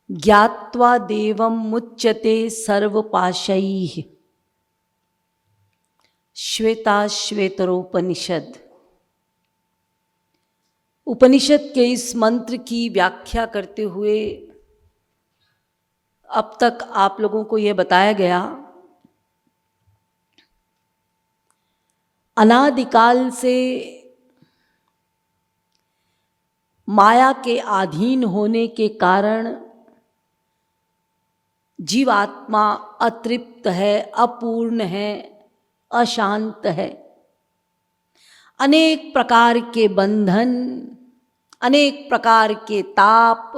ज्ञात्वा देवं मुच्यते सर्वपाशैः। श्वेताश्वेतरोपनिषद। उपनिषद के इस मंत्र की व्याख्या करते हुए अब तक आप लोगों को यह बताया गया, अनादिकाल से माया के अधीन होने के कारण जीवात्मा अतृप्त है, अपूर्ण है, अशांत है। अनेक प्रकार के बंधन, अनेक प्रकार के ताप,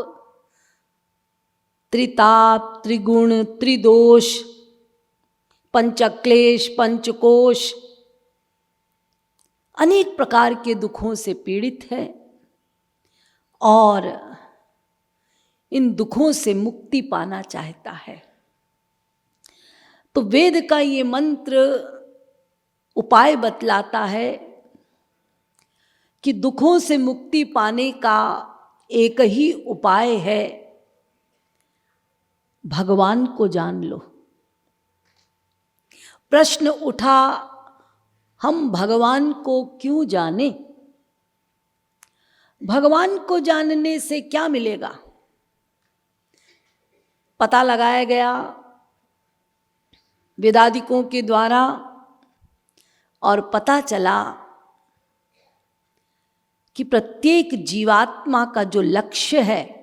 त्रिताप, त्रिगुण, त्रिदोष, पंचक्लेश, पंचकोश, अनेक प्रकार के दुखों से पीड़ित है और इन दुखों से मुक्ति पाना चाहता है। तो वेद का ये मंत्र उपाय बतलाता है कि दुखों से मुक्ति पाने का एक ही उपाय है, भगवान को जान लो। प्रश्न उठा, हम भगवान को क्यों जाने? भगवान को जानने से क्या मिलेगा? पता लगाया गया वेदादिकों के द्वारा और पता चला कि प्रत्येक जीवात्मा का जो लक्ष्य है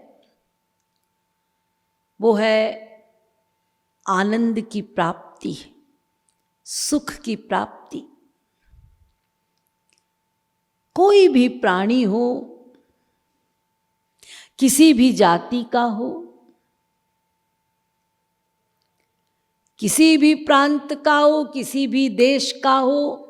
वो है आनंद की प्राप्ति, सुख की प्राप्ति। कोई भी प्राणी हो, किसी भी जाति का हो, किसी भी प्रांत का हो, किसी भी देश का हो,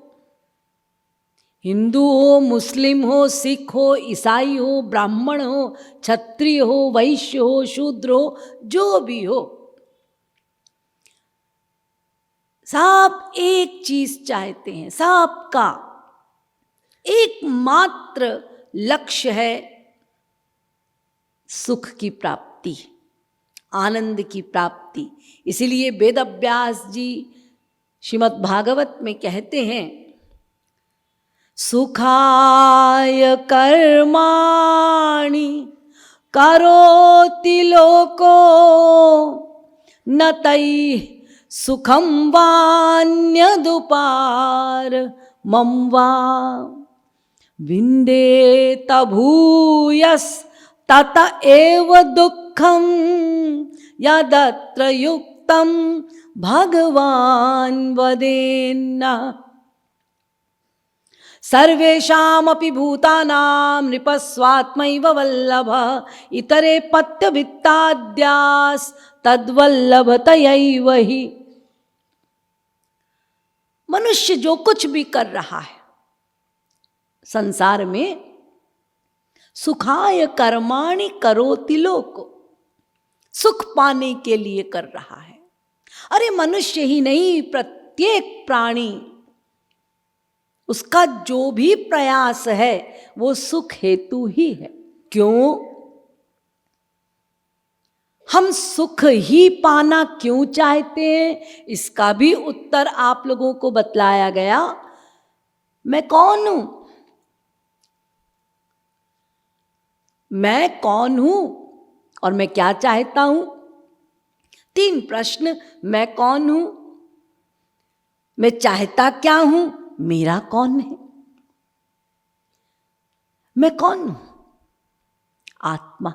हिंदू हो, मुस्लिम हो, सिख हो, ईसाई हो, ब्राह्मण हो, क्षत्रिय हो, वैश्य हो, शूद्र हो, जो भी हो, सब एक चीज चाहते हैं। सबका एकमात्र लक्ष्य है सुख की प्राप्ति, आनंद की प्राप्ति। इसीलिए वेद व्यास जी श्रीमद् भागवत में कहते हैं, सुखाय कर्माणि करोति लोको न तैः सुखं वान्यदुपार मम वा विन्देत भूयस् तत एव दुःखं यदत्र युक्तं भगवान् वदेन्न। सर्वेषामपि भूतानां नृपस्वात्मैव वल्लभः इतरे पत्यवित्ताद्यास् तद्वल्लभतयैव हि। मनुष्य जो कुछ भी कर रहा है संसार में, सुखाय कर्माणि करोति लोको, सुख पाने के लिए कर रहा है। अरे मनुष्य ही नहीं, प्रत्येक प्राणी, उसका जो भी प्रयास है वो सुख हेतु ही है। क्यों? हम सुख ही पाना क्यों चाहते हैं, इसका भी उत्तर आप लोगों को बतलाया गया। मैं कौन हूं? मैं कौन हूं और मैं क्या चाहता हूं? 3 प्रश्न। मैं कौन हूं, मैं चाहता क्या हूं, मेरा कौन है? मैं कौन हूं? आत्मा।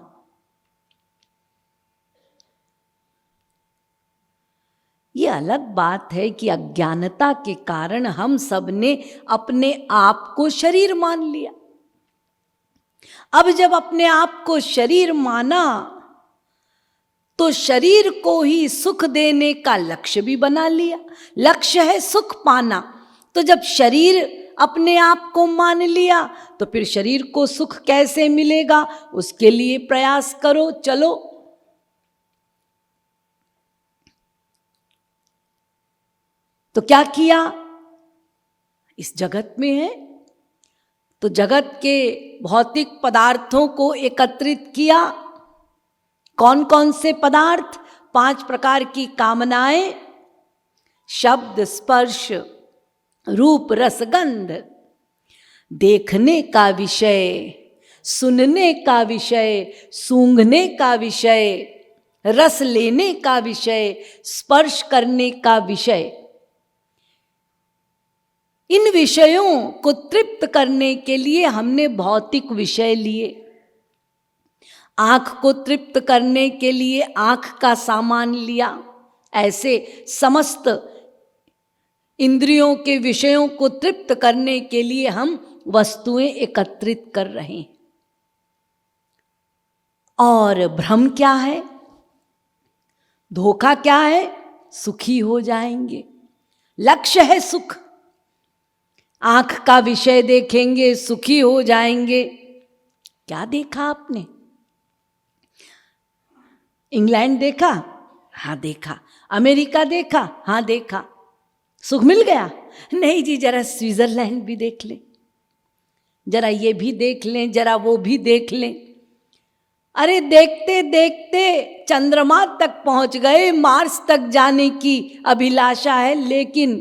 ये अलग बात है कि अज्ञानता के कारण हम सब ने अपने आप को शरीर मान लिया। अब जब अपने आप को शरीर माना तो शरीर को ही सुख देने का लक्ष्य भी बना लिया। लक्ष्य है सुख पाना, तो जब शरीर अपने आप को मान लिया तो फिर शरीर को सुख कैसे मिलेगा, उसके लिए प्रयास करो। चलो, तो क्या किया? इस जगत में है तो जगत के भौतिक पदार्थों को एकत्रित किया कौन कौन से पदार्थ? 5 प्रकार की कामनाएं, शब्द, स्पर्श, रूप, रस, गंध। देखने का विषय, सुनने का विषय, सूंघने का विषय, रस लेने का विषय, स्पर्श करने का विषय। इन विषयों को तृप्त करने के लिए हमने भौतिक विषय लिए। आंख को तृप्त करने के लिए आंख का सामान लिया। ऐसे समस्त इंद्रियों के विषयों को तृप्त करने के लिए हम वस्तुएं एकत्रित कर रहे हैं। और भ्रम क्या है? धोखा क्या है? सुखी हो जाएंगे। लक्ष्य है सुख। आंख का विषय देखेंगे, सुखी हो जाएंगे। क्या देखा आपने? इंग्लैंड देखा? हाँ देखा। अमेरिका देखा? हाँ देखा। सुख मिल गया? नहीं जी, जरा स्विट्जरलैंड भी देख लें, जरा ये भी देख लें, जरा वो भी देख लें। अरे देखते देखते चंद्रमा तक पहुंच गए, मार्स तक जाने की अभिलाषा है, लेकिन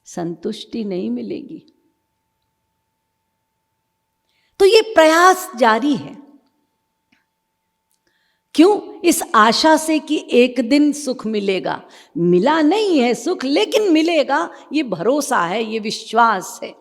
संतुष्टि नहीं मिलेगी। तो ये प्रयास जारी है। क्यों? इस आशा से कि एक दिन सुख मिलेगा। मिला नहीं है सुख, लेकिन मिलेगा, ये भरोसा है, ये विश्वास है।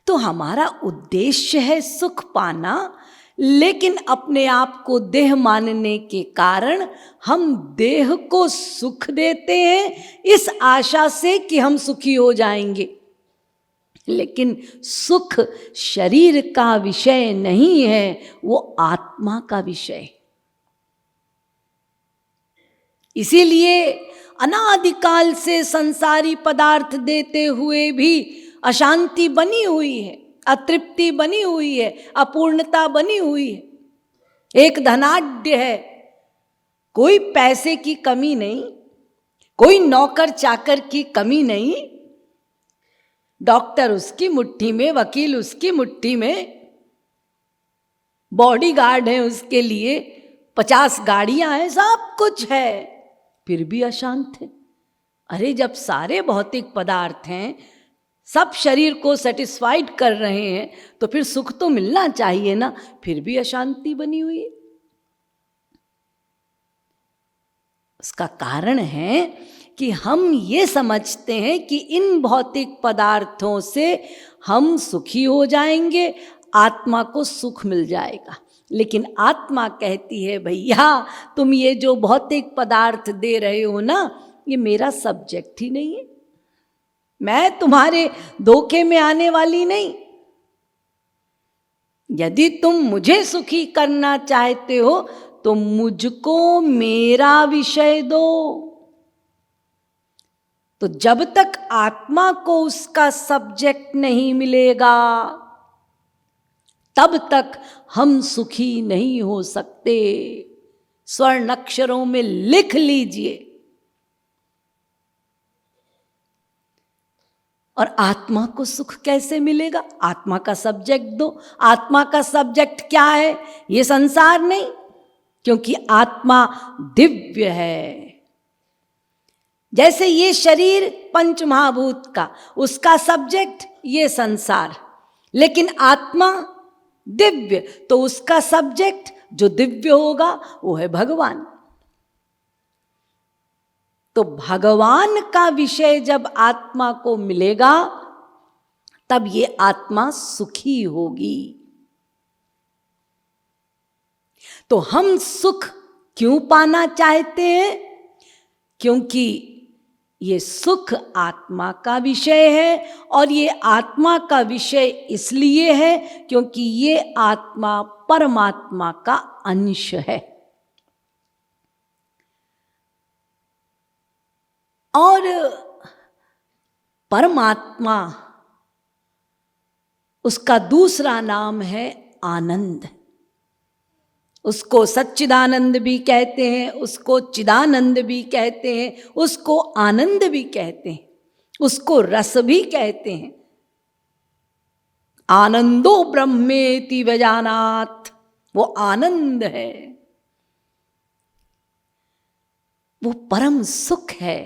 तो हमारा उद्देश्य है सुख पाना, लेकिन अपने आप को देह मानने के कारण हम देह को सुख देते हैं इस आशा से कि हम सुखी हो जाएंगे। लेकिन सुख शरीर का विषय नहीं है, वो आत्मा का विषय। इसीलिए अनादिकाल से संसारी पदार्थ देते हुए भी अशांति बनी हुई है, अतृप्ति बनी हुई है, अपूर्णता बनी हुई है। एक धनाढ्य है, कोई पैसे की कमी नहीं, कोई नौकर चाकर की कमी नहीं। डॉक्टर उसकी मुट्ठी में, वकील उसकी मुट्ठी में, बॉडीगार्ड है उसके लिए, 50 गाड़ियां हैं, सब कुछ है, फिर भी अशांत है। अरे जब सारे भौतिक पदार्थ हैं, सब शरीर को सेटिस्फाइड कर रहे हैं, तो फिर सुख तो मिलना चाहिए ना, फिर भी अशांति बनी हुई है। उसका कारण है कि हम ये समझते हैं कि इन भौतिक पदार्थों से हम सुखी हो जाएंगे, आत्मा को सुख मिल जाएगा। लेकिन आत्मा कहती है, भैया तुम ये जो भौतिक पदार्थ दे रहे हो ना, ये मेरा सब्जेक्ट ही नहीं है, मैं तुम्हारे धोखे में आने वाली नहीं। यदि तुम मुझे सुखी करना चाहते हो तो मुझको मेरा विषय दो। तो जब तक आत्मा को उसका सब्जेक्ट नहीं मिलेगा, तब तक हम सुखी नहीं हो सकते। स्वर्ण अक्षरों में लिख लीजिए। और आत्मा को सुख कैसे मिलेगा? आत्मा का सब्जेक्ट दो। आत्मा का सब्जेक्ट क्या है? ये संसार नहीं, क्योंकि आत्मा दिव्य है। जैसे ये शरीर पंच महाभूत का, उसका सब्जेक्ट ये संसार, लेकिन आत्मा दिव्य, तो उसका सब्जेक्ट जो दिव्य होगा वो है भगवान। तो भगवान का विषय जब आत्मा को मिलेगा, तब ये आत्मा सुखी होगी। तो हम सुख क्यों पाना चाहते हैं? क्योंकि ये सुख आत्मा का विषय है, और ये आत्मा का विषय इसलिए है क्योंकि ये आत्मा परमात्मा का अंश है। और परमात्मा, उसका दूसरा नाम है आनंद। उसको सच्चिदानंद भी कहते हैं, उसको चिदानंद भी कहते हैं, उसको आनंद भी कहते हैं, उसको रस भी कहते हैं। आनंदो ब्रह्मेति व्यजानात्, वो आनंद है, वो परम सुख है।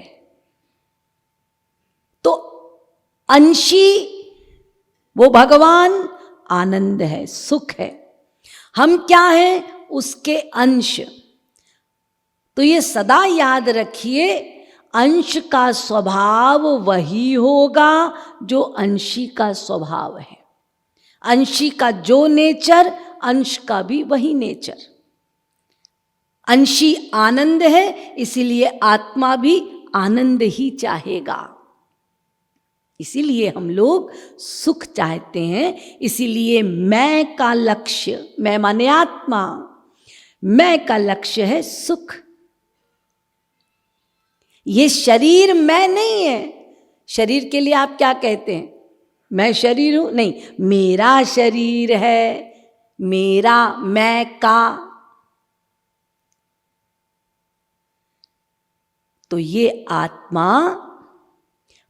तो अंशी वो भगवान आनंद है, सुख है। हम क्या हैं? उसके अंश। तो ये सदा याद रखिए, अंश का स्वभाव वही होगा जो अंशी का स्वभाव है। अंशी का जो नेचर, अंश का भी वही नेचर। अंशी आनंद है, इसीलिए आत्मा भी आनंद ही चाहेगा। इसीलिए हम लोग सुख चाहते हैं। इसीलिए मैं का लक्ष्य, मैं माने आत्मा, मैं का लक्ष्य है सुख। ये शरीर मैं नहीं है। शरीर के लिए आप क्या कहते हैं? मैं शरीर हूं? नहीं, मेरा शरीर है, मेरा, मैं का। तो ये आत्मा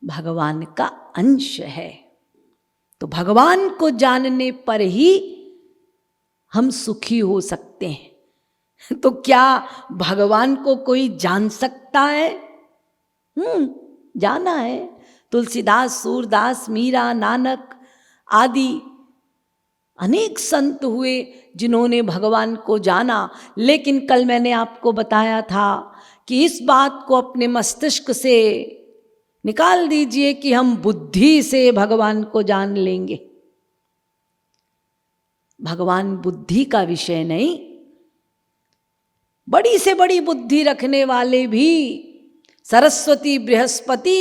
भगवान का अंश है। तो भगवान को जानने पर ही हम सुखी हो सकते हैं। तो क्या भगवान को कोई जान सकता है? जाना है। तुलसीदास, सूरदास, मीरा, नानक आदि अनेक संत हुए जिन्होंने भगवान को जाना। लेकिन कल मैंने आपको बताया था कि इस बात को अपने मस्तिष्क से निकाल दीजिए कि हम बुद्धि से भगवान को जान लेंगे। भगवान बुद्धि का विषय नहीं। बड़ी से बड़ी बुद्धि रखने वाले भी, सरस्वती, बृहस्पति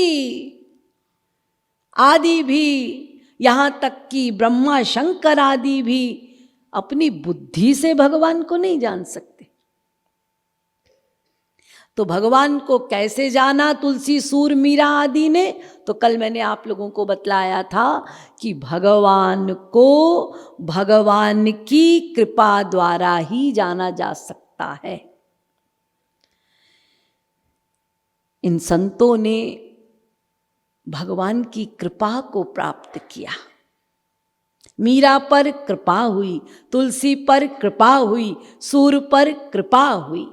आदि भी, यहां तक कि ब्रह्मा, शंकर आदि भी अपनी बुद्धि से भगवान को नहीं जान सकते। तो भगवान को कैसे जाना तुलसी, सूर, मीरा आदि ने? तो कल मैंने आप लोगों को बतलाया था कि भगवान को भगवान की कृपा द्वारा ही जाना जा सकता है। इन संतों ने भगवान की कृपा को प्राप्त किया। मीरा पर कृपा हुई, तुलसी पर कृपा हुई, सूर पर कृपा हुई।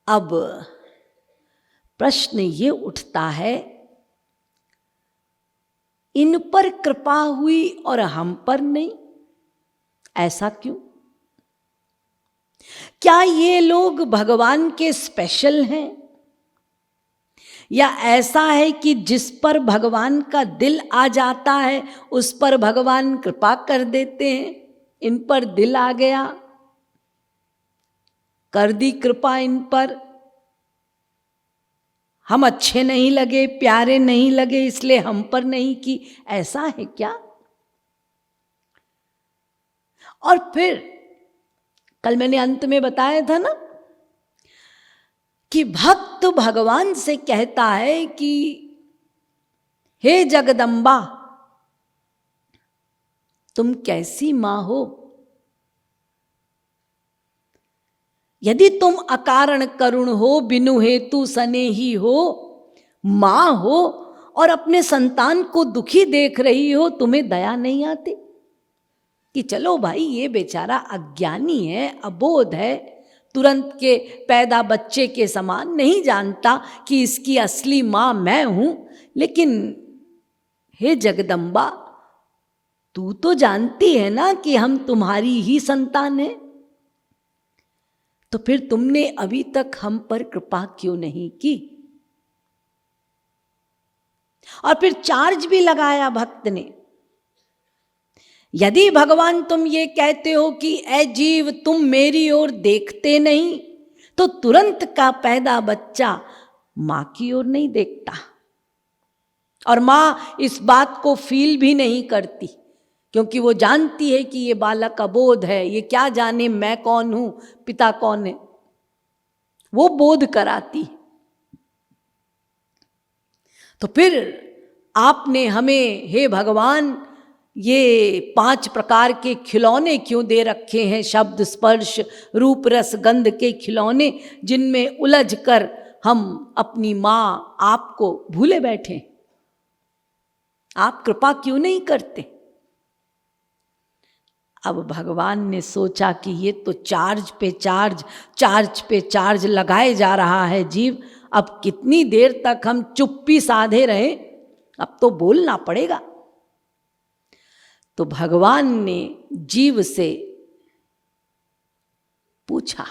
अब प्रश्न ये उठता है, इन पर कृपा हुई और हम पर नहीं, ऐसा क्यों? क्या ये लोग भगवान के स्पेशल हैं? या ऐसा है कि जिस पर भगवान का दिल आ जाता है उस पर भगवान कृपा कर देते हैं? इन पर दिल आ गया, कर दी कृपा इन पर। हम अच्छे नहीं लगे, प्यारे नहीं लगे, इसलिए हम पर नहीं की, ऐसा है क्या? और फिर कल मैंने अंत में बताया था ना कि भक्त भगवान से कहता है कि हे जगदम्बा, तुम कैसी मां हो? यदि तुम अकारण करुण हो, बिनु हेतु सनेही हो, मां हो और अपने संतान को दुखी देख रही हो, तुम्हें दया नहीं आती कि चलो भाई ये बेचारा अज्ञानी है, अबोध है, तुरंत के पैदा बच्चे के समान, नहीं जानता कि इसकी असली मां मैं हूं, लेकिन हे जगदम्बा, तू तो जानती है ना कि हम तुम्हारी ही संतान हैं, तो फिर तुमने अभी तक हम पर कृपा क्यों नहीं की? और फिर चार्ज भी लगाया भक्त ने, यदि भगवान तुम ये कहते हो कि ऐ जीव तुम मेरी ओर देखते नहीं, तो तुरंत का पैदा बच्चा मां की ओर नहीं देखता, और मां इस बात को फील भी नहीं करती, क्योंकि वो जानती है कि ये बालक अबोध है, ये क्या जाने मैं कौन हूं, पिता कौन है। वो बोध कराती है। तो फिर आपने हमें हे भगवान ये 5 प्रकार के खिलौने क्यों दे रखे हैं? शब्द, स्पर्श, रूप, रस, गंध के खिलौने, जिनमें उलझ कर हम अपनी मां आपको भूले बैठे। आप कृपा क्यों नहीं करते? अब भगवान ने सोचा कि ये तो चार्ज पे चार्ज लगाए जा रहा है जीव, अब कितनी देर तक हम चुप्पी साधे रहे, अब तो बोलना पड़ेगा। तो भगवान ने जीव से पूछा,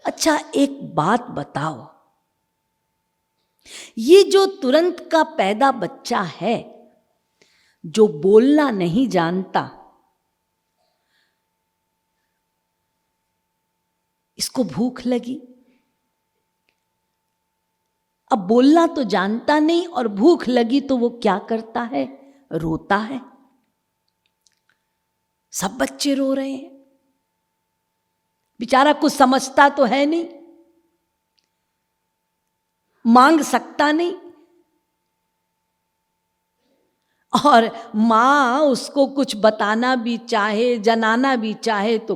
अच्छा एक बात बताओ, ये जो तुरंत का पैदा बच्चा है जो बोलना नहीं जानता, इसको भूख लगी, अब बोलना तो जानता नहीं और भूख लगी तो वो क्या करता है? रोता है। सब बच्चे रो रहे हैं, बेचारा कुछ समझता तो है नहीं, मांग सकता नहीं, और मां उसको कुछ बताना भी चाहे, जनाना भी चाहे तो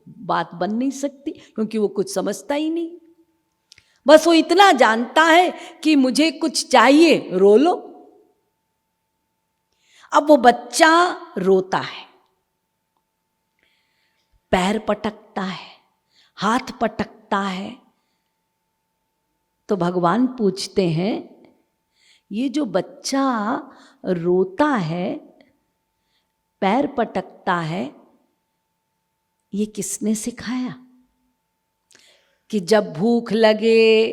बात बन नहीं सकती, क्योंकि वो कुछ समझता ही नहीं। बस वो इतना जानता है कि मुझे कुछ चाहिए, रो लो। अब वो बच्चा रोता है, पैर पटकता है, हाथ पटकता है। तो भगवान पूछते हैं, ये जो बच्चा रोता है, पैर पटकता है, ये किसने सिखाया? कि जब भूख लगे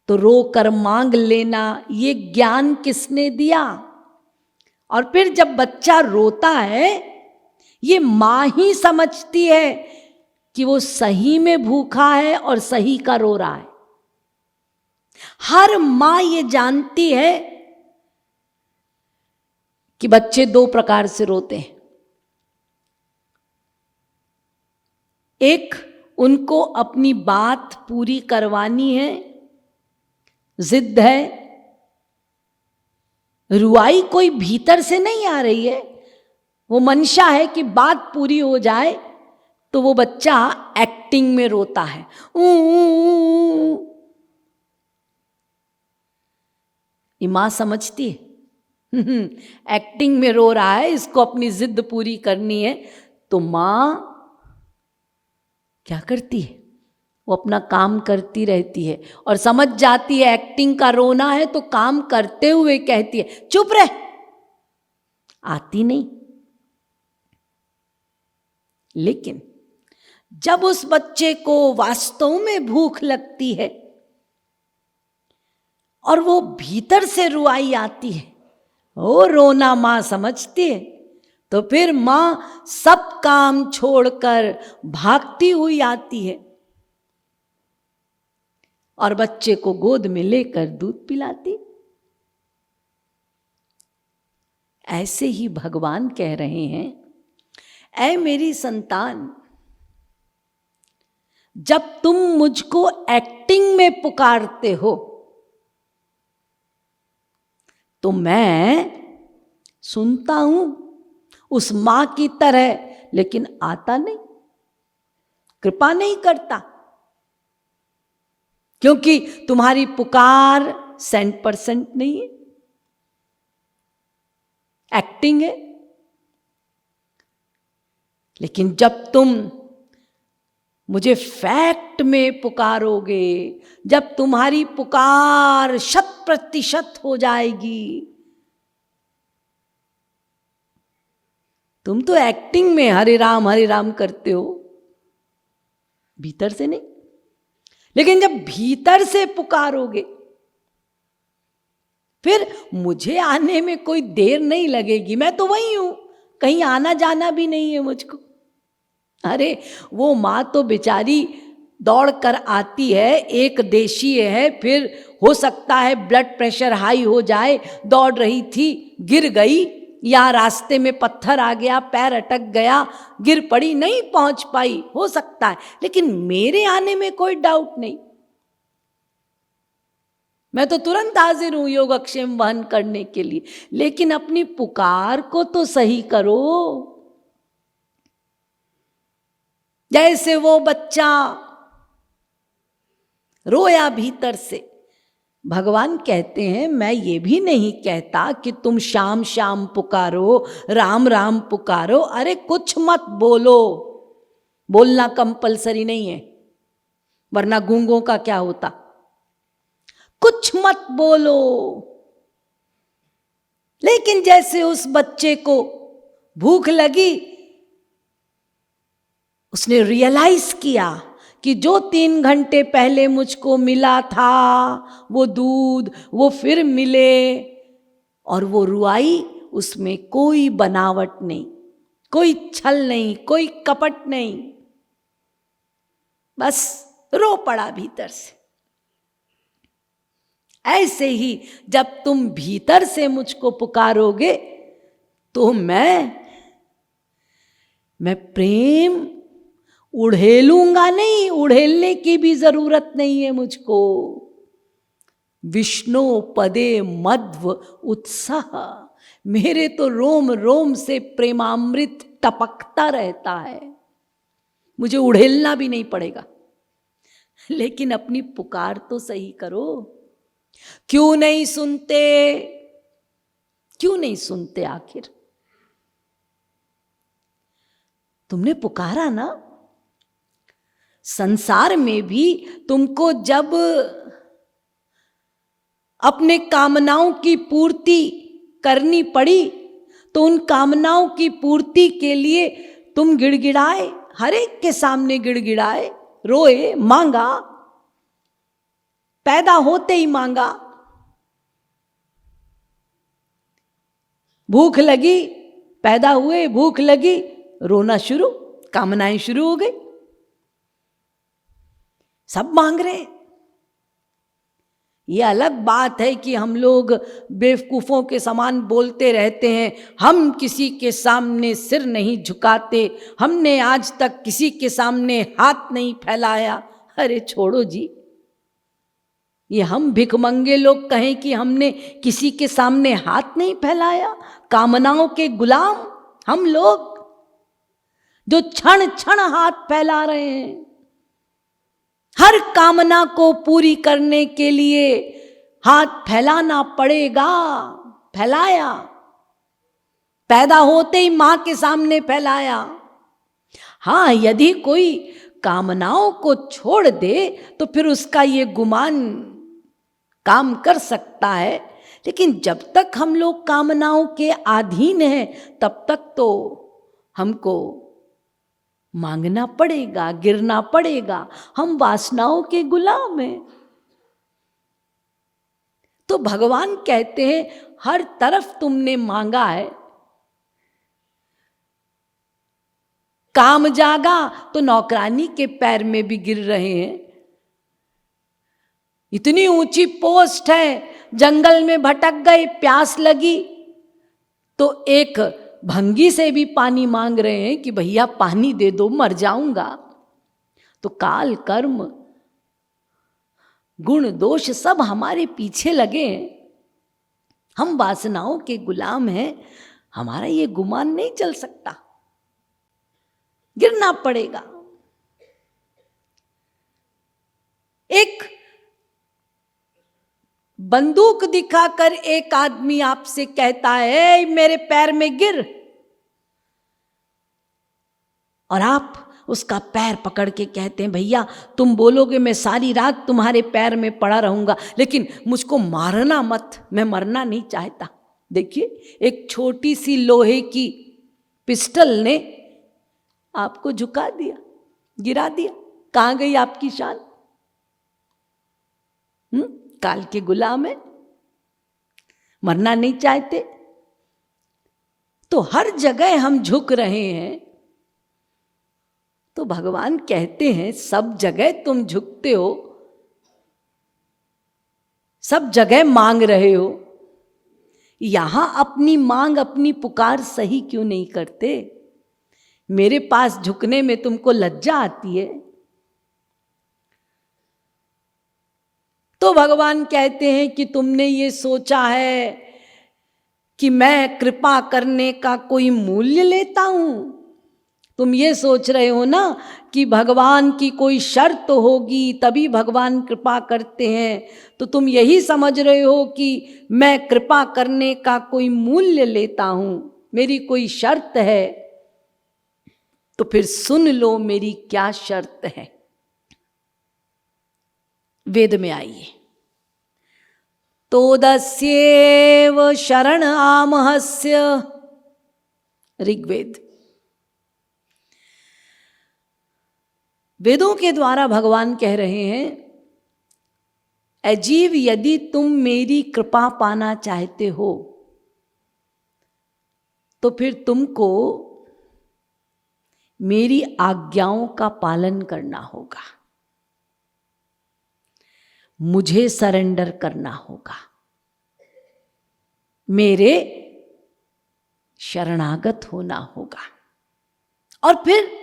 तो रो कर मांग लेना, ये ज्ञान किसने दिया? और फिर जब बच्चा रोता है, ये मां ही समझती है कि वो सही में भूखा है और सही का रो रहा है। हर मां ये जानती है कि बच्चे दो प्रकार से रोते हैं। एक, उनको अपनी बात पूरी करवानी है, जिद है, रुआई कोई भीतर से नहीं आ रही है, वो मंशा है कि बात पूरी हो जाए, तो वो बच्चा एक्टिंग में रोता है। ये मां समझती है एक्टिंग में रो रहा है, इसको अपनी जिद पूरी करनी है। तो मां क्या करती है? वो अपना काम करती रहती है और समझ जाती है एक्टिंग का रोना है, तो काम करते हुए कहती है, चुप रह, आती नहीं। लेकिन जब उस बच्चे को वास्तव में भूख लगती है और वो भीतर से रुआई आती है, वो रोना मां समझती है, तो फिर मां सब काम छोड़कर भागती हुई आती है और बच्चे को गोद में लेकर दूध पिलाती। ऐसे ही भगवान कह रहे हैं, ऐ मेरी संतान, जब तुम मुझको एक्टिंग में पुकारते हो तो मैं सुनता हूं उस मां की तरह, लेकिन आता नहीं, कृपा नहीं करता, क्योंकि तुम्हारी पुकार 100% नहीं है, एक्टिंग है। लेकिन जब तुम मुझे फैक्ट में पुकारोगे, जब तुम्हारी पुकार 100% हो जाएगी, तुम तो एक्टिंग में हरे राम करते हो, भीतर से नहीं। लेकिन जब भीतर से पुकारोगे, फिर मुझे आने में कोई देर नहीं लगेगी, मैं तो वही हूं, कहीं आना जाना भी नहीं है मुझको। अरे वो माँ तो बेचारी दौड़ कर आती है, एक देशीय है, फिर हो सकता है ब्लड प्रेशर हाई हो जाए, दौड़ रही थी, गिर गई, या रास्ते में पत्थर आ गया, पैर अटक गया, गिर पड़ी, नहीं पहुंच पाई, हो सकता है। लेकिन मेरे आने में कोई डाउट नहीं, मैं तो तुरंत हाजिर हूं योगक्षेम वहन करने के लिए। लेकिन अपनी पुकार को तो सही करो। जैसे वो बच्चा रोया भीतर से, भगवान कहते हैं मैं ये भी नहीं कहता कि तुम श्याम श्याम पुकारो, राम राम पुकारो, अरे कुछ मत बोलो। बोलना कंपलसरी नहीं है, वरना गूंगों का क्या होता। कुछ मत बोलो। लेकिन जैसे उस बच्चे को भूख लगी, उसने रियलाइज किया कि जो 3 घंटे पहले मुझको मिला था वो दूध, वो फिर मिले, और वो रुआई, उसमें कोई बनावट नहीं, कोई छल नहीं, कोई कपट नहीं, बस रो पड़ा भीतर से। ऐसे ही जब तुम भीतर से मुझको पुकारोगे तो मैं प्रेम उड़ेलूंगा नहीं, उड़ेलने की भी जरूरत नहीं है मुझको। विष्णु पदे मध्व उत्साह, मेरे तो रोम रोम से प्रेमामृत टपकता रहता है, मुझे उड़ेलना भी नहीं पड़ेगा। लेकिन अपनी पुकार तो सही करो। क्यों नहीं सुनते? क्यों नहीं सुनते? आखिर तुमने पुकारा ना। संसार में भी तुमको जब अपने कामनाओं की पूर्ति करनी पड़ी तो उन कामनाओं की पूर्ति के लिए तुम गिड़गिड़ाए, हर एक के सामने गिड़गिड़ाए, रोए, मांगा, पैदा होते ही मांगा। भूख लगी, पैदा हुए, भूख लगी, रोना शुरू, कामनाएं शुरू हो गई, सब मांग रहे हैं। ये अलग बात है कि हम लोग बेवकूफों के समान बोलते रहते हैं, हम किसी के सामने सिर नहीं झुकाते, हमने आज तक किसी के सामने हाथ नहीं फैलाया। अरे छोड़ो जी, ये हम भिखमंगे लोग कहें कि हमने किसी के सामने हाथ नहीं फैलाया। कामनाओं के गुलाम हम लोग, जो क्षण क्षण हाथ फैला रहे हैं। हर कामना को पूरी करने के लिए हाथ फैलाना पड़ेगा। फैलाया, पैदा होते ही मां के सामने फैलाया। हाँ, यदि कोई कामनाओं को छोड़ दे तो फिर उसका ये गुमान काम कर सकता है, लेकिन जब तक हम लोग कामनाओं के अधीन हैं तब तक तो हमको मांगना पड़ेगा, गिरना पड़ेगा। हम वासनाओं के गुलाम हैं। तो भगवान कहते हैं हर तरफ तुमने मांगा है, काम जागा तो नौकरानी के पैर में भी गिर रहे हैं। इतनी ऊंची पोस्ट है, जंगल में भटक गए, प्यास लगी तो एक भंगी से भी पानी मांग रहे हैं कि भैया पानी दे दो, मर जाऊंगा। तो काल कर्म गुण दोष सब हमारे पीछे लगे हैं, हम वासनाओं के गुलाम हैं। हमारा ये गुमान नहीं चल सकता, गिरना पड़ेगा। एक बंदूक दिखाकर एक आदमी आपसे कहता है मेरे पैर में गिर, और आप उसका पैर पकड़ के कहते हैं भैया तुम बोलोगे मैं सारी रात तुम्हारे पैर में पड़ा रहूंगा, लेकिन मुझको मारना मत, मैं मरना नहीं चाहता। देखिए, एक छोटी सी लोहे की पिस्टल ने आपको झुका दिया, गिरा दिया। कहां गई आपकी शान? काल के गुलाम है, मरना नहीं चाहते। तो हर जगह हम झुक रहे हैं। तो भगवान कहते हैं सब जगह तुम झुकते हो, सब जगह मांग रहे हो, यहां अपनी मांग, अपनी पुकार सही क्यों नहीं करते? मेरे पास झुकने में तुमको लज्जा आती है। तो भगवान कहते हैं कि तुमने ये सोचा है कि मैं कृपा करने का कोई मूल्य लेता हूं। तुम ये सोच रहे हो ना कि भगवान की कोई शर्त होगी तभी भगवान कृपा करते हैं, तो तुम यही समझ रहे हो कि मैं कृपा करने का कोई मूल्य लेता हूं, मेरी कोई शर्त है। तो फिर सुन लो मेरी क्या शर्त है। वेद में आइए, तोदस्येव शरण आमहस्य, ऋग्वेद। वेदों के द्वारा भगवान कह रहे हैं, अजीव यदि तुम मेरी कृपा पाना चाहते हो तो फिर तुमको मेरी आज्ञाओं का पालन करना होगा, मुझे सरेंडर करना होगा, मेरे शरणागत होना होगा। और फिर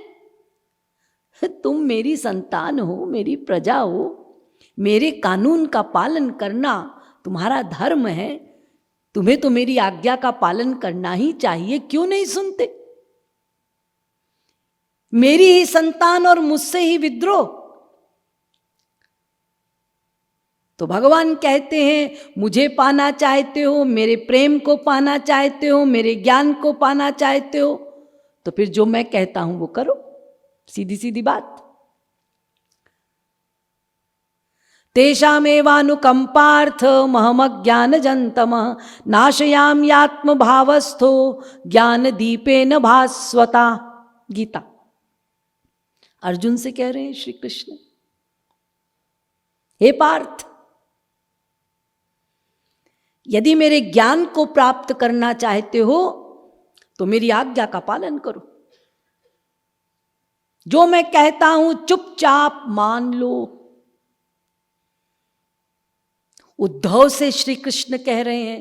तुम मेरी संतान हो, मेरी प्रजा हो, मेरे कानून का पालन करना तुम्हारा धर्म है, तुम्हें तो मेरी आज्ञा का पालन करना ही चाहिए, क्यों नहीं सुनते? मेरी ही संतान और मुझसे ही विद्रोह। तो भगवान कहते हैं, मुझे पाना चाहते हो, मेरे प्रेम को पाना चाहते हो, मेरे ज्ञान को पाना चाहते हो, तो फिर जो मैं कहता हूं वो करो। सीधी सीधी बात। तेषामेवानुकंपार्थ महमज्ञानजन्तम नाशयाम्यात्म भावस्थो ज्ञान दीपेन भास्वता। गीता। अर्जुन से कह रहे हैं श्री कृष्ण, हे पार्थ, यदि मेरे ज्ञान को प्राप्त करना चाहते हो तो मेरी आज्ञा का पालन करो, जो मैं कहता हूं चुपचाप मान लो। उद्धव से श्री कृष्ण कह रहे हैं,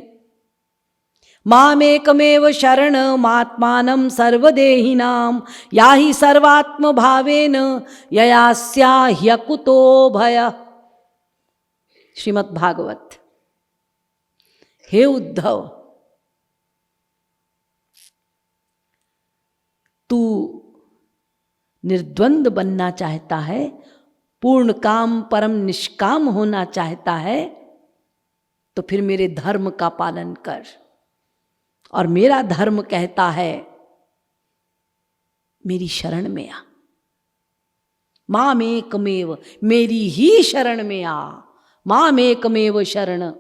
मामेकमेव शरणमात्मानं सर्वदेहिनां याहि सर्वात्म भावेन ययास्या ह्यकुतो भय। श्रीमद् भागवत। हे उद्धव, तू निर्द्वंद बनना चाहता है, पूर्ण काम परम निष्काम होना चाहता है, तो फिर मेरे धर्म का पालन कर। और मेरा धर्म कहता है, मेरी शरण में आ, मामेकमेव, मेरी ही शरण में आ, मामेकमेव शरण।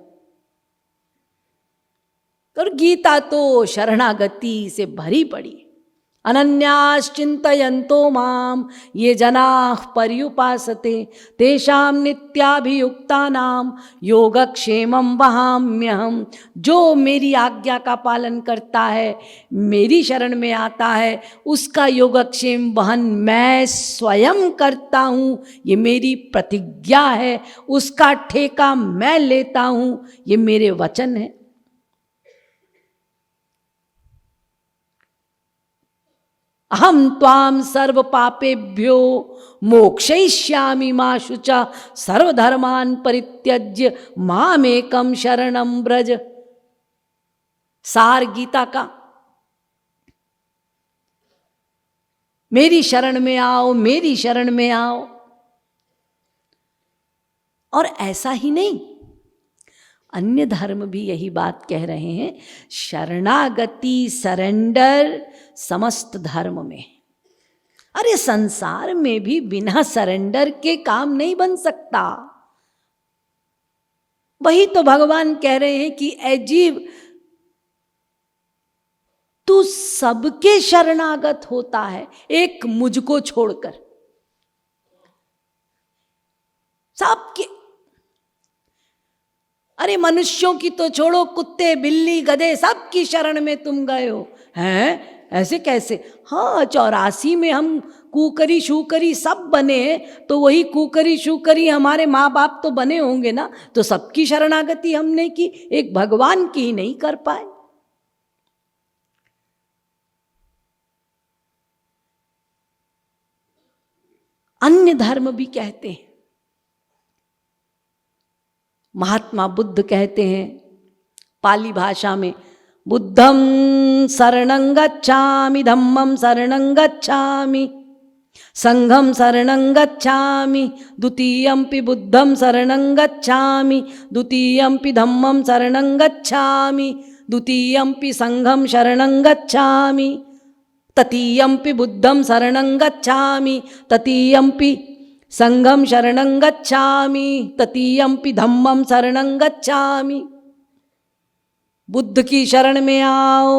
और गीता तो शरणागति से भरी पड़ी। अनन्याश्चिन्तयन्तो माम ये जनाः पर्युपासते तेषां नित्याभियुक्तानां योगक्षेमं वहाम्यहम्। जो मेरी आज्ञा का पालन करता है, मेरी शरण में आता है, उसका योगक्षेम वहन मैं स्वयं करता हूँ, ये मेरी प्रतिज्ञा है। उसका ठेका मैं लेता हूँ, ये मेरे वचन है। अहम त्वाम सर्व पापेभ्यो मोक्षयिष्यामि मा शुचा सर्वधर्मान परित्यज्य मामेकं शरणं ब्रज। सार गीता का, मेरी शरण में आओ, मेरी शरण में आओ। और ऐसा ही नहीं, अन्य धर्म भी यही बात कह रहे हैं, शरणागति सरेंडर समस्त धर्म में। अरे संसार में भी बिना सरेंडर के काम नहीं बन सकता। वही तो भगवान कह रहे हैं कि ऐ जीव, तू सबके शरणागत होता है, एक मुझको छोड़कर। सबके। अरे मनुष्यों की तो छोड़ो, कुत्ते बिल्ली गधे सबकी शरण में तुम गए हो। हैं? ऐसे कैसे? हाँ, 84 में हम कुकरी शूकरी सब बने, तो वही कुकरी शूकरी हमारे माँ बाप तो बने होंगे ना। तो सबकी शरणागति हमने की, एक भगवान की ही नहीं कर पाए। अन्य धर्म भी कहते हैं, महात्मा बुद्ध कहते हैं पाली भाषा में, बुद्धं शरणं गच्छामि, धम्मं शरणं गच्छामि, संघं शरणं गच्छामि, द्वितीयंपि बुद्धं शरणं गच्छामि, द्वितीयंपि धम्मं शरणं गच्छामि, द्वितीयंपि संघं शरणं गच्छामि, तृतीयंपि बुद्धं शरणं गच्छामि, तृतीयंपि संघं शरणं गच्छामि, तृतीयंपि धम्मं शरणं गच्छामि। बुद्ध की शरण में आओ,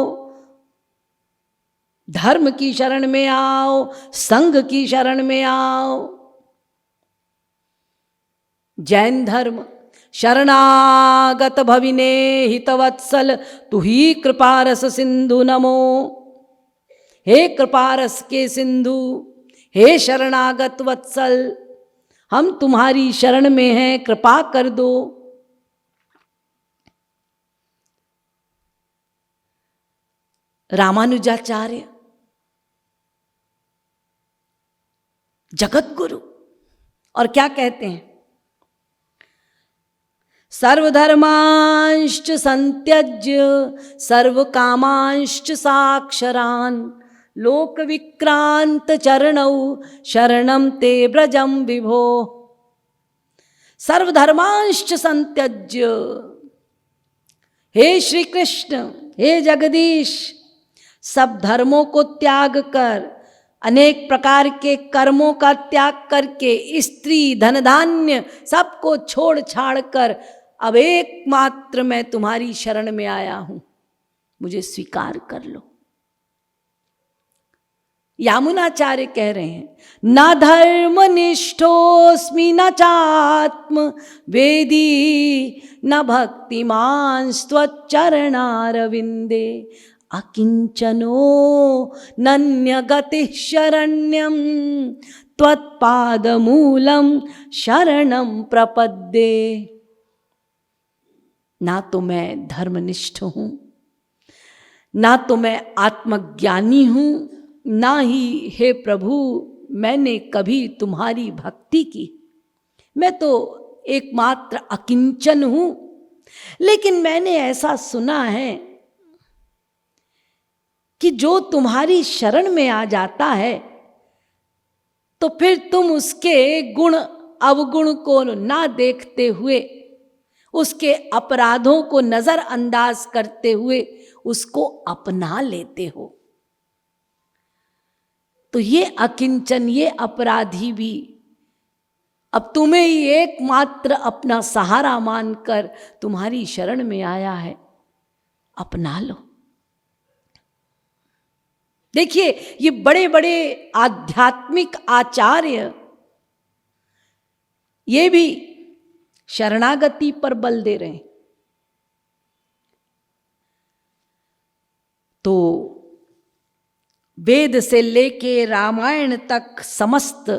धर्म की शरण में आओ, संघ की शरण में आओ। जैन धर्म, शरणागत भविने हितवत्सल तुही कृपारस सिंधु नमो। हे कृपारस के सिंधु, हे शरणागत वत्सल, हम तुम्हारी शरण में हैं, कृपा कर दो। रामानुजाचार्य जगत गुरु, और क्या कहते हैं? सर्वधर्मांश्च संत्यज्य सर्वकामांश्च साक्षरान् लोक विक्रांत चरणौ शरणं ते ब्रजं विभो। सर्वधर्मांश्च संत्यज्य, हे श्री कृष्ण, हे जगदीश, सब धर्मों को त्याग कर, अनेक प्रकार के कर्मों का त्याग करके, स्त्री धन धान्य सबको छोड़ छाड़ कर अब एकमात्र मैं तुम्हारी शरण में आया हूं, मुझे स्वीकार कर लो। यामुनाचार्य कह रहे हैं, न धर्मनिष्ठोस्मि न चात्म वेदी न भक्तिमान स्वच्चरणारविंदे अकिंचनो नन्यगतिः शरण्यं त्वत्पादमूलं शरणं प्रपद्ये। ना तो मैं धर्मनिष्ठ हूं, ना तो मैं आत्मज्ञानी हूं, ना ही हे प्रभु मैंने कभी तुम्हारी भक्ति की। मैं तो एकमात्र अकिंचन हूं। लेकिन मैंने ऐसा सुना है कि जो तुम्हारी शरण में आ जाता है तो फिर तुम उसके गुण अवगुण को ना देखते हुए, उसके अपराधों को नजरअंदाज करते हुए उसको अपना लेते हो। तो ये अकिंचन, ये अपराधी भी अब तुम्हें ही एकमात्र अपना सहारा मानकर तुम्हारी शरण में आया है, अपना लो। देखिए, ये बड़े बड़े आध्यात्मिक आचार्य ये भी शरणागति पर बल दे रहे हैं। तो वेद से लेके रामायण तक समस्त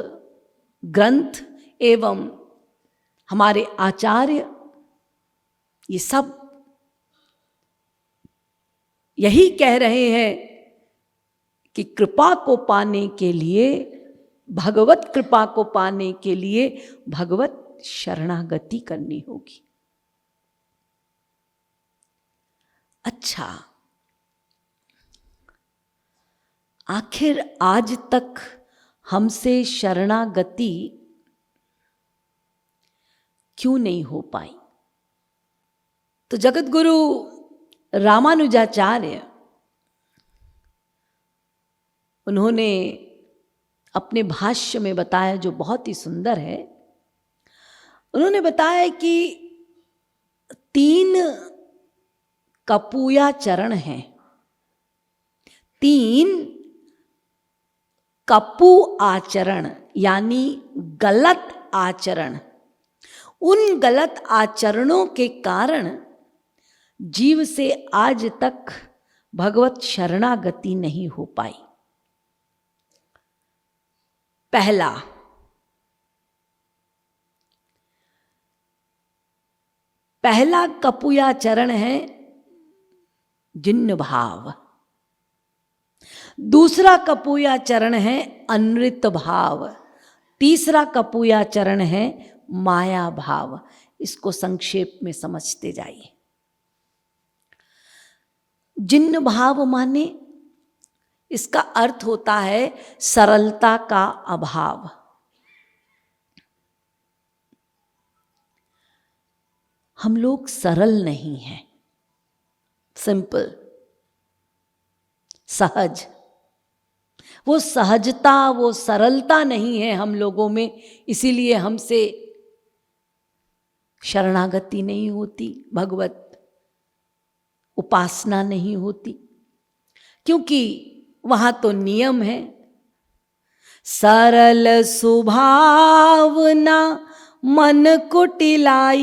ग्रंथ एवं हमारे आचार्य ये सब यही कह रहे हैं कि कृपा को पाने के लिए, भगवत कृपा को पाने के लिए भगवत शरणागति करनी होगी। अच्छा, आखिर आज तक हमसे शरणागति क्यों नहीं हो पाई? तो जगत गुरु रामानुजाचार्य उन्होंने अपने भाष्य में बताया, जो बहुत ही सुंदर है। उन्होंने बताया कि 3 कपूया चरण हैं, 3 कपु आचरण यानी गलत आचरण। उन गलत आचरणों के कारण जीव से आज तक भगवत शरणागति नहीं हो पाई। पहला कपूया चरण है जिन्न भाव। दूसरा कपूया चरण है अनृत भाव। तीसरा कपूया चरण है माया भाव। इसको संक्षेप में समझते जाइए। जिन्न भाव माने इसका अर्थ होता है सरलता का अभाव। हम लोग सरल नहीं हैं, सिंपल, सहज। वो सहजता, वो सरलता नहीं है हम लोगों में, इसीलिए हमसे शरणागति नहीं होती, भगवत उपासना नहीं होती, क्योंकि वहां तो नियम है, सरल सुभावना मन कुटिलाई।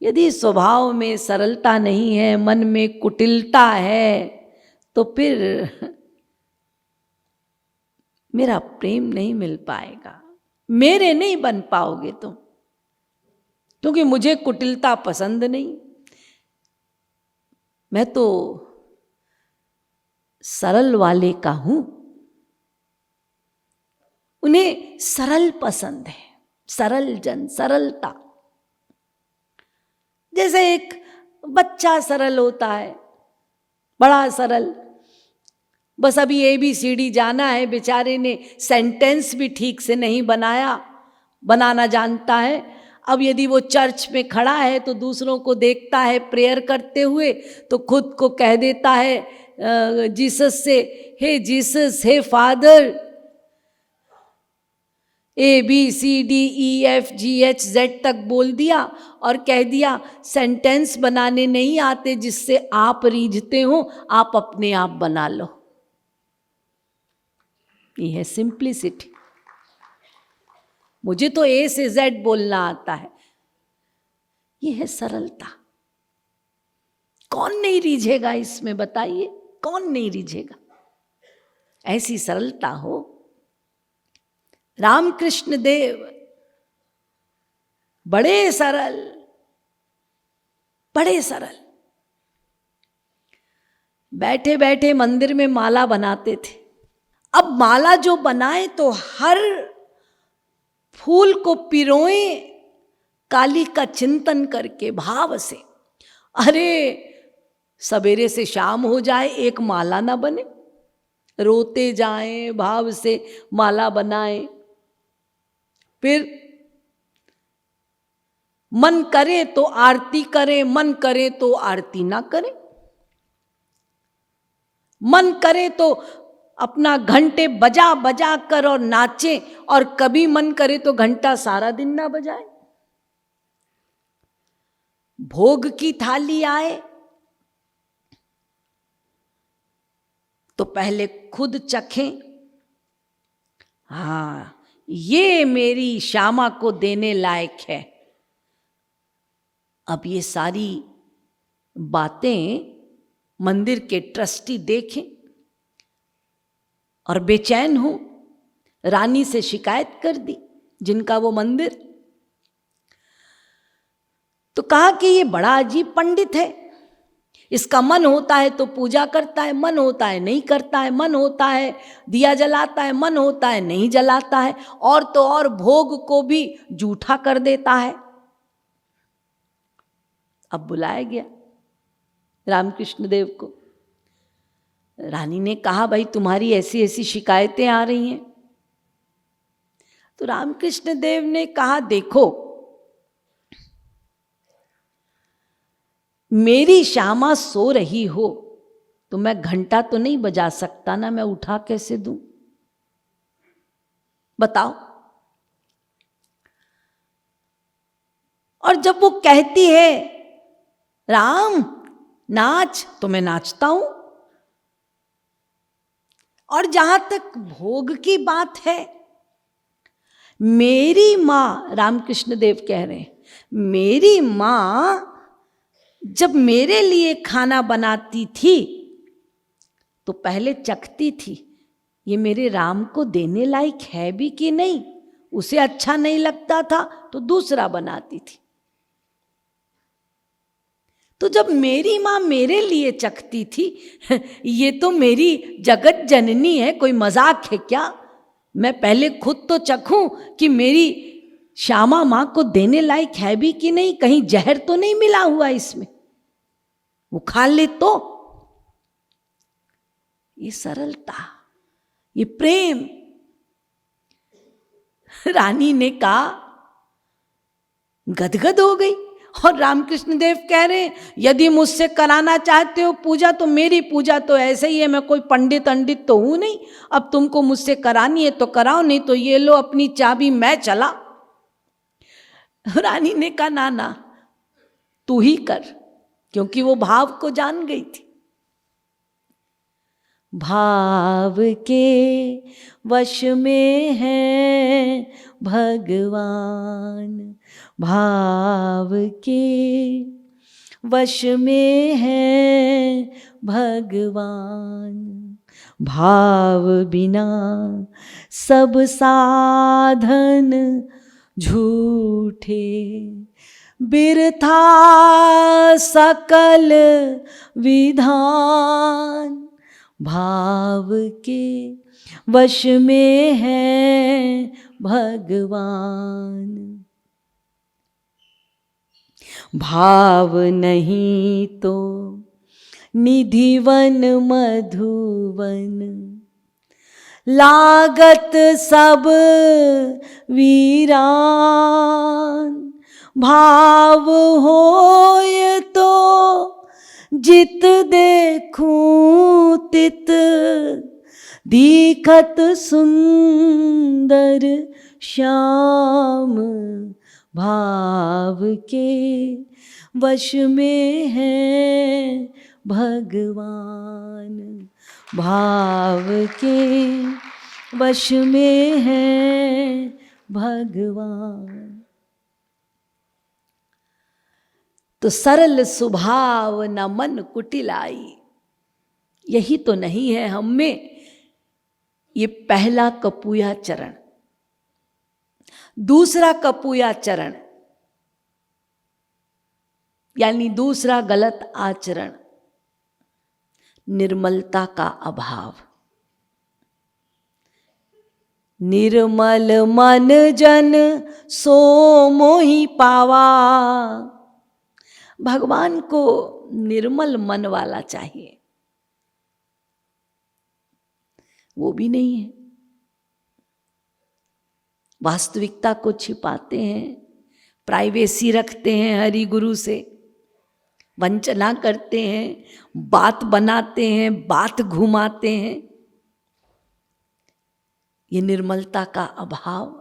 यदि स्वभाव में सरलता नहीं है, मन में कुटिलता है, तो फिर मेरा प्रेम नहीं मिल पाएगा, मेरे नहीं बन पाओगे तुम, क्योंकि मुझे कुटिलता पसंद नहीं। मैं तो सरल वाले का हूं, उन्हें सरल पसंद है, सरल जन, सरलता। जैसे एक बच्चा सरल होता है, बड़ा सरल, बस अभी ABCD जाना है, बेचारे ने सेंटेंस भी ठीक से नहीं बनाना जानता है। अब यदि वो चर्च में खड़ा है तो दूसरों को देखता है प्रेयर करते हुए, तो खुद को कह देता है जीसस से, हे जीसस, हे फादर, ABCDEFGHZ तक बोल दिया और कह दिया सेंटेंस बनाने नहीं आते जिससे आप रीझते हो, आप अपने आप बना लो। ये है सिंप्लिसिटी। मुझे तो A से Z बोलना आता है, ये है सरलता। कौन नहीं रीझेगा इसमें, बताइए, कौन नहीं रीझेगा? ऐसी सरलता हो। रामकृष्ण देव बड़े सरल, बड़े सरल, बैठे बैठे मंदिर में माला बनाते थे। अब माला जो बनाए तो हर फूल को पिरोए काली का चिंतन करके, भाव से। अरे सवेरे से शाम हो जाए, एक माला ना बने, रोते जाएं, भाव से माला बनाएं। फिर मन करे तो आरती करें, मन करे तो आरती ना करें, मन करे तो अपना घंटे बजा बजा कर और नाचे, और कभी मन करे तो घंटा सारा दिन ना बजाए। भोग की थाली आए तो पहले खुद चखें, हाँ ये मेरी श्यामा को देने लायक है। अब ये सारी बातें मंदिर के ट्रस्टी देखें और बेचैन हो, रानी से शिकायत कर दी जिनका वो मंदिर। तो कहा कि ये बड़ा अजीब पंडित है, इसका मन होता है तो पूजा करता है, मन होता है नहीं करता है, मन होता है दिया जलाता है, मन होता है नहीं जलाता है, और तो और भोग को भी जूठा कर देता है। अब बुलाया गया रामकृष्ण देव को। रानी ने कहा, भाई तुम्हारी ऐसी ऐसी शिकायतें आ रही हैं। तो रामकृष्ण देव ने कहा, देखो मेरी श्यामा सो रही हो तो मैं घंटा तो नहीं बजा सकता ना, मैं उठा कैसे दूं, बताओ। और जब वो कहती है राम नाच, तो मैं नाचता हूं। और जहां तक भोग की बात है, मेरी मां, रामकृष्ण देव कह रहे हैं, मेरी मां जब मेरे लिए खाना बनाती थी तो पहले चखती थी ये मेरे राम को देने लायक है भी कि नहीं, उसे अच्छा नहीं लगता था तो दूसरा बनाती थी। तो जब मेरी मां मेरे लिए चखती थी, ये तो मेरी जगत जननी है, कोई मजाक है क्या? मैं पहले खुद तो चखूं कि मेरी श्यामा मां को देने लायक है भी कि नहीं, कहीं जहर तो नहीं मिला हुआ इसमें। वो खा ले तो। ये सरलता, ये प्रेम। रानी ने कहा, गदगद हो गई। और रामकृष्ण देव कह रहे हैं, यदि मुझसे कराना चाहते हो पूजा तो मेरी पूजा तो ऐसे ही है, मैं कोई पंडित अंडित तो हूं नहीं। अब तुमको मुझसे करानी है तो कराओ, नहीं तो ये लो अपनी चाबी, मैं चला। रानी ने कहा, ना ना तू ही कर, क्योंकि वो भाव को जान गई थी। भाव के वश में है भगवान, भाव के वश में है भगवान, भाव बिना सब साधन झूठे, बिरथा सकल विधान, भाव के वश में है भगवान। भाव नहीं तो निधिवन मधुवन, लागत सब वीरान, भाव होय तो जित देखूं तित, दिखत सुंदर श्याम, भाव के वश में है भगवान, भाव के वश में है भगवान। तो सरल स्वभाव न मन कुटिलाई, यही तो नहीं है हम में ये पहला कपूया चरण। दूसरा कपूया चरण यानी दूसरा गलत आचरण, निर्मलता का अभाव। निर्मल मन जन सो मोहि पावा, भगवान को निर्मल मन वाला चाहिए, वो भी नहीं है। वास्तविकता को छिपाते हैं, प्राइवेसी रखते हैं, हरि गुरु से वंचना करते हैं, बात बनाते हैं, बात घुमाते हैं। ये निर्मलता का अभाव।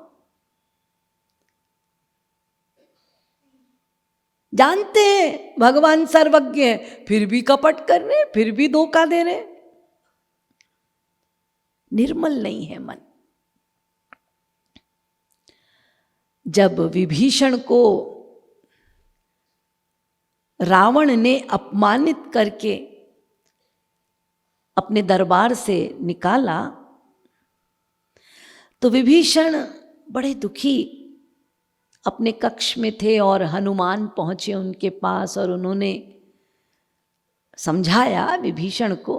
जानते हैं भगवान सर्वज्ञ है, फिर भी कपट कर रहे, फिर भी धोखा दे रहे। निर्मल नहीं है मन। जब विभीषण को रावण ने अपमानित करके अपने दरबार से निकाला, तो विभीषण बड़े दुखी अपने कक्ष में थे और हनुमान पहुंचे उनके पास और उन्होंने समझाया विभीषण को।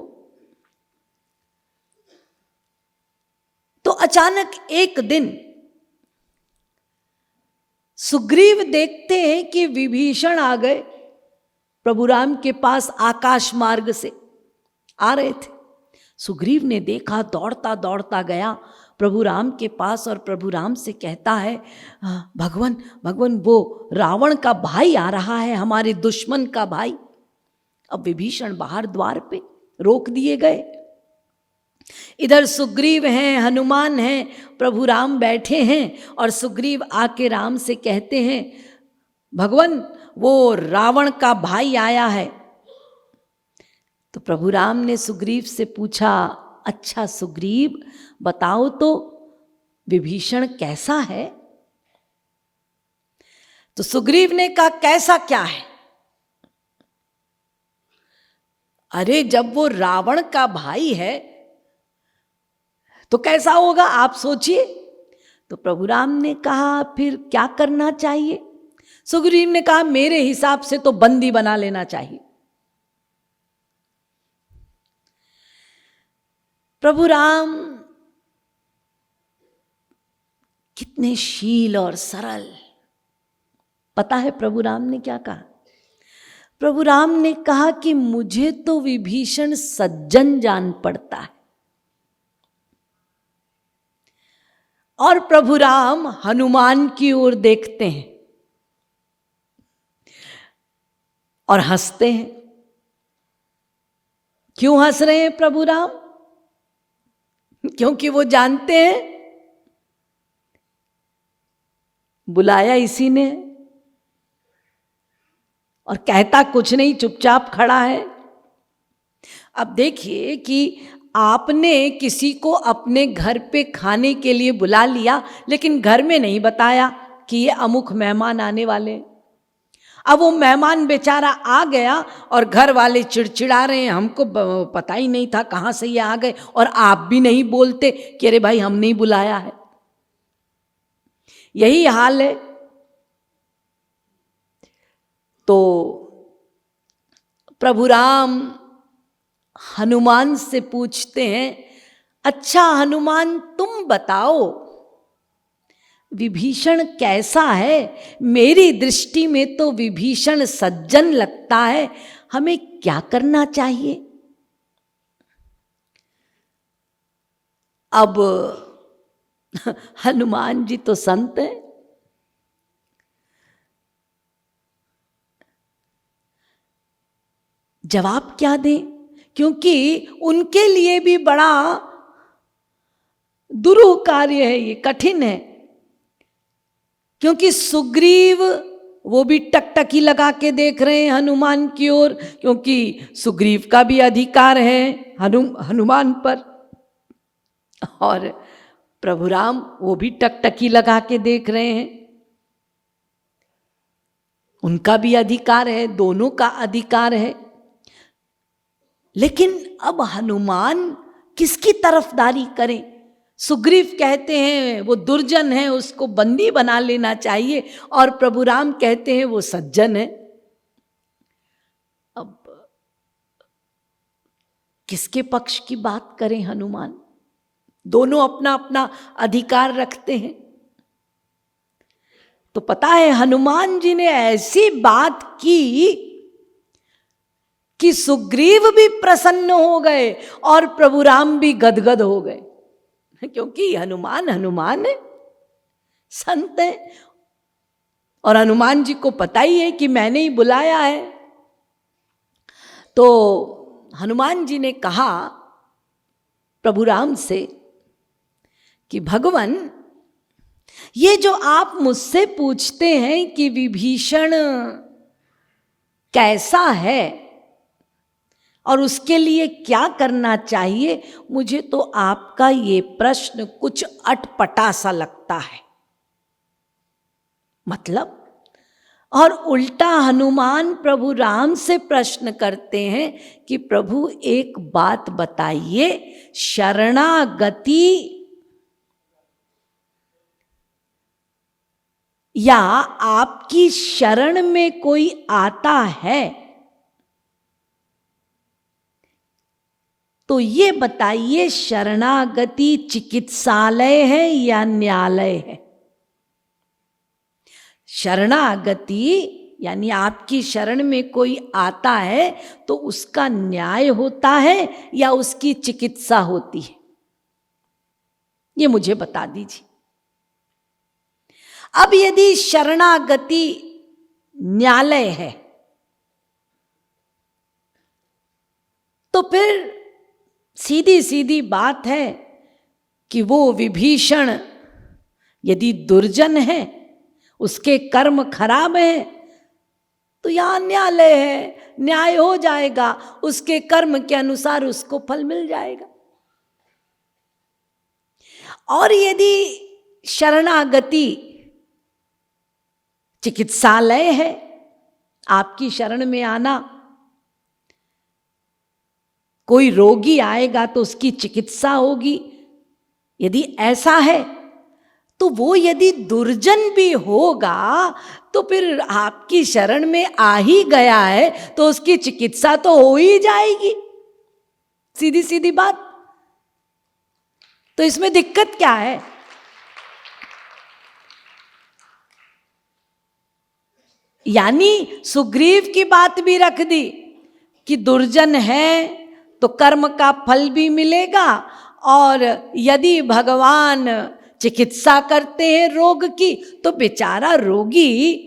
तो अचानक एक दिन सुग्रीव देखते हैं कि विभीषण आ गए, प्रभु राम के पास आकाश मार्ग से आ रहे थे। सुग्रीव ने देखा, दौड़ता दौड़ता गया प्रभु राम के पास और प्रभु राम से कहता है, भगवान भगवान वो रावण का भाई आ रहा है, हमारे दुश्मन का भाई। अब विभीषण बाहर द्वार पे रोक दिए गए। इधर सुग्रीव हैं, हनुमान हैं, प्रभु राम बैठे हैं और सुग्रीव आके राम से कहते हैं, भगवान वो रावण का भाई आया है। तो प्रभु राम ने सुग्रीव से पूछा, अच्छा सुग्रीव बताओ तो विभीषण कैसा है? तो सुग्रीव ने कहा, कैसा क्या है? अरे जब वो रावण का भाई है तो कैसा होगा आप सोचिए। तो प्रभु राम ने कहा, फिर क्या करना चाहिए? सुग्रीव ने कहा, मेरे हिसाब से तो बंदी बना लेना चाहिए। प्रभु राम कितने शील और सरल। पता है प्रभु राम ने क्या कहा? प्रभु राम ने कहा कि मुझे तो विभीषण सज्जन जान पड़ता है। और प्रभु राम हनुमान की ओर देखते हैं और हंसते हैं। क्यों हंस रहे हैं प्रभु राम? क्योंकि वो जानते हैं बुलाया इसी ने और कहता कुछ नहीं, चुपचाप खड़ा है। अब देखिए कि आपने किसी को अपने घर पे खाने के लिए बुला लिया, लेकिन घर में नहीं बताया कि ये अमुक मेहमान आने वाले हैं। अब वो मेहमान बेचारा आ गया और घर वाले चिड़चिड़ा रहे हैं, हमको पता ही नहीं था कहाँ से ये आ गए, और आप भी नहीं बोलते कि अरे भाई हमने ही बुलाया है। यही हाल है। तो प्रभु राम हनुमान से पूछते हैं, अच्छा हनुमान तुम बताओ विभीषण कैसा है? मेरी दृष्टि में तो विभीषण सज्जन लगता है, हमें क्या करना चाहिए? अब हनुमान जी तो संत हैं, जवाब क्या दें, क्योंकि उनके लिए भी बड़ा दुरूह कार्य है, ये कठिन है। क्योंकि सुग्रीव वो भी टकटकी लगा के देख रहे हैं हनुमान की ओर, क्योंकि सुग्रीव का भी अधिकार है हनुमान पर, और प्रभु राम वो भी टकटकी लगा के देख रहे हैं, उनका भी अधिकार है, दोनों का अधिकार है। लेकिन अब हनुमान किसकी तरफदारी करें? सुग्रीव कहते हैं वो दुर्जन है, उसको बंदी बना लेना चाहिए, और प्रभु राम कहते हैं वो सज्जन है। अब किसके पक्ष की बात करें हनुमान? दोनों अपना अपना अधिकार रखते हैं। तो पता है हनुमान जी ने ऐसी बात की कि सुग्रीव भी प्रसन्न हो गए और प्रभु राम भी गदगद हो गए, क्योंकि हनुमान है, संत है, और हनुमान जी को पता ही है कि मैंने ही बुलाया है। तो हनुमान जी ने कहा प्रभु राम से कि भगवान, ये जो आप मुझसे पूछते हैं कि विभीषण कैसा है और उसके लिए क्या करना चाहिए, मुझे तो आपका ये प्रश्न कुछ अटपटा सा लगता है। मतलब, और उल्टा हनुमान प्रभु राम से प्रश्न करते हैं कि प्रभु एक बात बताइए, शरणागति या आपकी शरण में कोई आता है तो ये बताइए, शरणागति चिकित्सालय है या न्यायालय है? शरणागति यानी आपकी शरण में कोई आता है तो उसका न्याय होता है या उसकी चिकित्सा होती है? ये मुझे बता दीजिए। अब यदि शरणागति न्यायालय है तो फिर सीधी सीधी बात है कि वो विभीषण यदि दुर्जन है, उसके कर्म खराब हैं, तो यहां न्यायालय है, न्याय हो जाएगा, उसके कर्म के अनुसार उसको फल मिल जाएगा। और यदि शरणागति चिकित्सालय है, आपकी शरण में आना, कोई रोगी आएगा तो उसकी चिकित्सा होगी, यदि ऐसा है तो वो यदि दुर्जन भी होगा तो फिर आपकी शरण में आ ही गया है तो उसकी चिकित्सा तो हो ही जाएगी, सीधी सीधी बात। तो इसमें दिक्कत क्या है? यानी सुग्रीव की बात भी रख दी कि दुर्जन है तो कर्म का फल भी मिलेगा, और यदि भगवान चिकित्सा करते हैं रोग की तो बेचारा रोगी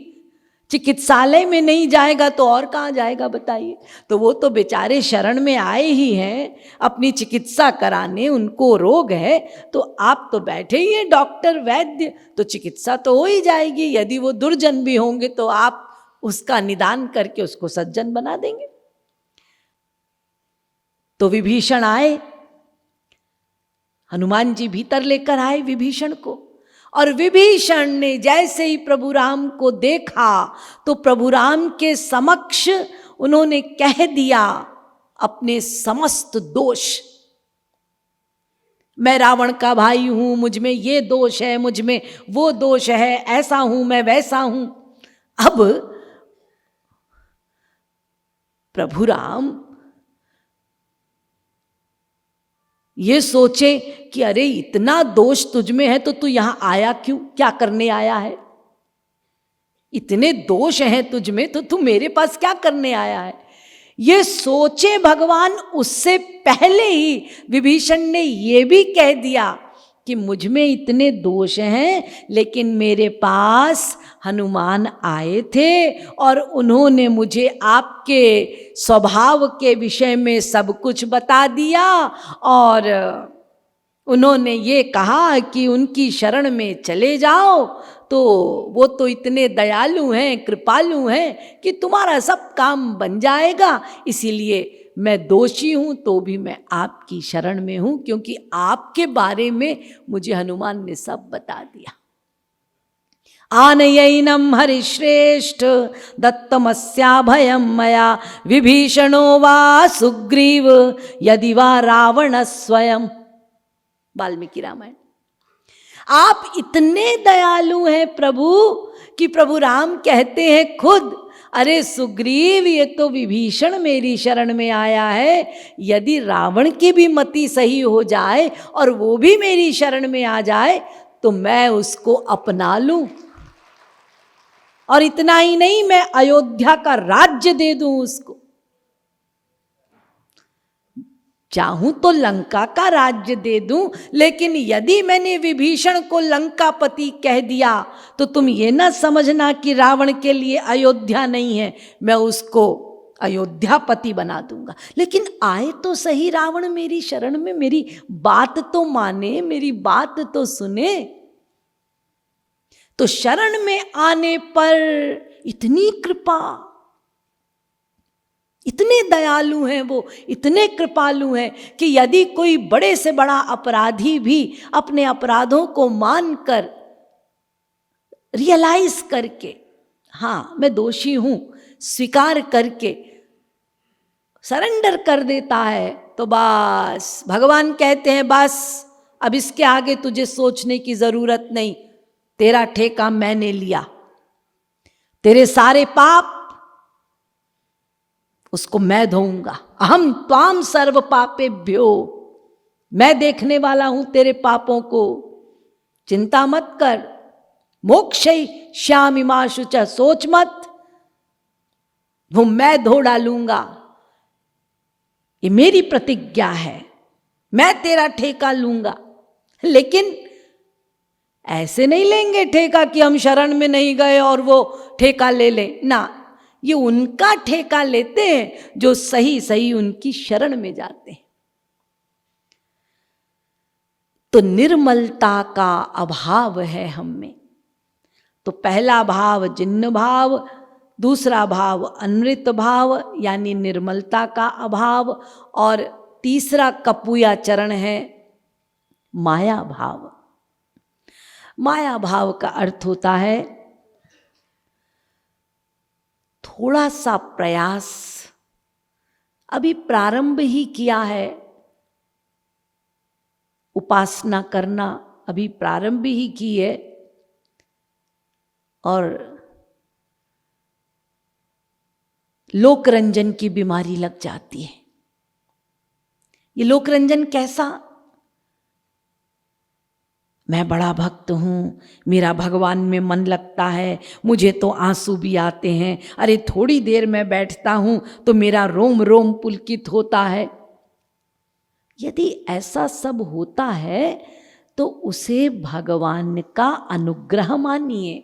चिकित्सालय में नहीं जाएगा तो और कहाँ जाएगा बताइए। तो वो तो बेचारे शरण में आए ही हैं अपनी चिकित्सा कराने, उनको रोग है, तो आप तो बैठे ही हैं डॉक्टर वैद्य, तो चिकित्सा तो हो ही जाएगी। यदि वो दुर्जन भी होंगे तो आप उसका निदान करके उसको सज्जन बना देंगे। तो विभीषण आए, हनुमान जी भीतर लेकर आए विभीषण को, और विभीषण ने जैसे ही प्रभु राम को देखा तो प्रभु राम के समक्ष उन्होंने कह दिया अपने समस्त दोष। मैं रावण का भाई हूं, मुझ में ये दोष है, मुझ में वो दोष है, ऐसा हूं मैं, वैसा हूं। अब प्रभु राम ये सोचे कि अरे इतना दोष तुझ में है तो तू यहां आया क्यों, क्या करने आया है? इतने दोष हैं तुझ में तो तू मेरे पास क्या करने आया है? ये सोचे भगवान, उससे पहले ही विभीषण ने ये भी कह दिया कि मुझ में इतने दोष हैं, लेकिन मेरे पास हनुमान आए थे और उन्होंने मुझे आपके स्वभाव के विषय में सब कुछ बता दिया, और उन्होंने ये कहा कि उनकी शरण में चले जाओ, तो वो तो इतने दयालु हैं, कृपालु हैं कि तुम्हारा सब काम बन जाएगा। इसीलिए मैं दोषी हूं तो भी मैं आपकी शरण में हूं, क्योंकि आपके बारे में मुझे हनुमान ने सब बता दिया। आनयैनम हरिश्रेष्ठ दत्तमस्याभयं मया विभीषणो वा सुग्रीव यदि वा रावण स्वयं। वाल्मीकि रामायण। आप इतने दयालु हैं प्रभु कि प्रभु राम कहते हैं खुद, अरे सुग्रीव ये तो विभीषण मेरी शरण में आया है, यदि रावण की भी मति सही हो जाए और वो भी मेरी शरण में आ जाए तो मैं उसको अपना लूं, और इतना ही नहीं मैं अयोध्या का राज्य दे दूं उसको। चाहूं तो लंका का राज्य दे दूं, लेकिन यदि मैंने विभीषण को लंकापति कह दिया तो तुम ये ना समझना कि रावण के लिए अयोध्या नहीं है, मैं उसको अयोध्यापति बना दूंगा। लेकिन आए तो सही रावण मेरी शरण में, मेरी बात तो माने, मेरी बात तो सुने। तो शरण में आने पर इतनी कृपा, इतने दयालु हैं वो, इतने कृपालु हैं कि यदि कोई बड़े से बड़ा अपराधी भी अपने अपराधों को मानकर, रियलाइज करके, हाँ मैं दोषी हूं स्वीकार करके सरेंडर कर देता है, तो बस भगवान कहते हैं बस अब इसके आगे तुझे सोचने की जरूरत नहीं, तेरा ठेका मैंने लिया, तेरे सारे पाप उसको मैं धोऊंगा। अहम त्वाम सर्व पापेभ्यो, मैं देखने वाला हूं तेरे पापों को, चिंता मत कर। मोक्षै श्यामिमाशु च, सोच मत, वो मैं धो डालूंगा, ये मेरी प्रतिज्ञा है, मैं तेरा ठेका लूंगा। लेकिन ऐसे नहीं लेंगे ठेका कि हम शरण में नहीं गए और वो ठेका ले लें ना, ये उनका ठेका लेते हैं जो सही सही उनकी शरण में जाते हैं। तो निर्मलता का अभाव है हम में। तो पहला भाव जिन्न भाव, दूसरा भाव अनृत भाव यानी निर्मलता का अभाव, और तीसरा कपूया चरण है माया भाव। माया भाव का अर्थ होता है थोड़ा सा प्रयास, अभी प्रारंभ ही किया है, उपासना करना अभी प्रारंभ ही की है, और लोकरंजन की बीमारी लग जाती है। ये लोकरंजन कैसा? मैं बड़ा भक्त हूँ, मेरा भगवान में मन लगता है, मुझे तो आंसू भी आते हैं, अरे थोड़ी देर मैं बैठता हूँ तो मेरा रोम रोम पुलकित होता है। यदि ऐसा सब होता है तो उसे भगवान का अनुग्रह मानिए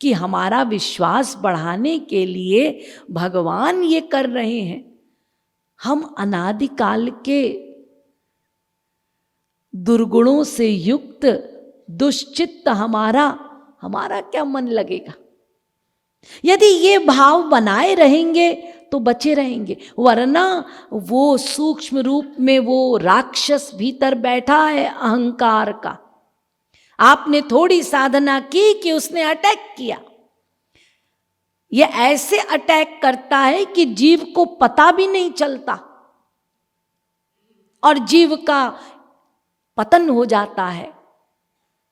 कि हमारा विश्वास बढ़ाने के लिए भगवान ये कर रहे हैं। हम अनादिकाल के दुर्गुणों से युक्त दुश्चित्त हमारा क्या मन लगेगा। यदि ये भाव बनाए रहेंगे तो बचे रहेंगे, वरना वो सूक्ष्म रूप में वो राक्षस भीतर बैठा है अहंकार का। आपने थोड़ी साधना की कि उसने अटैक किया। ये ऐसे अटैक करता है कि जीव को पता भी नहीं चलता और जीव का पतन हो जाता है।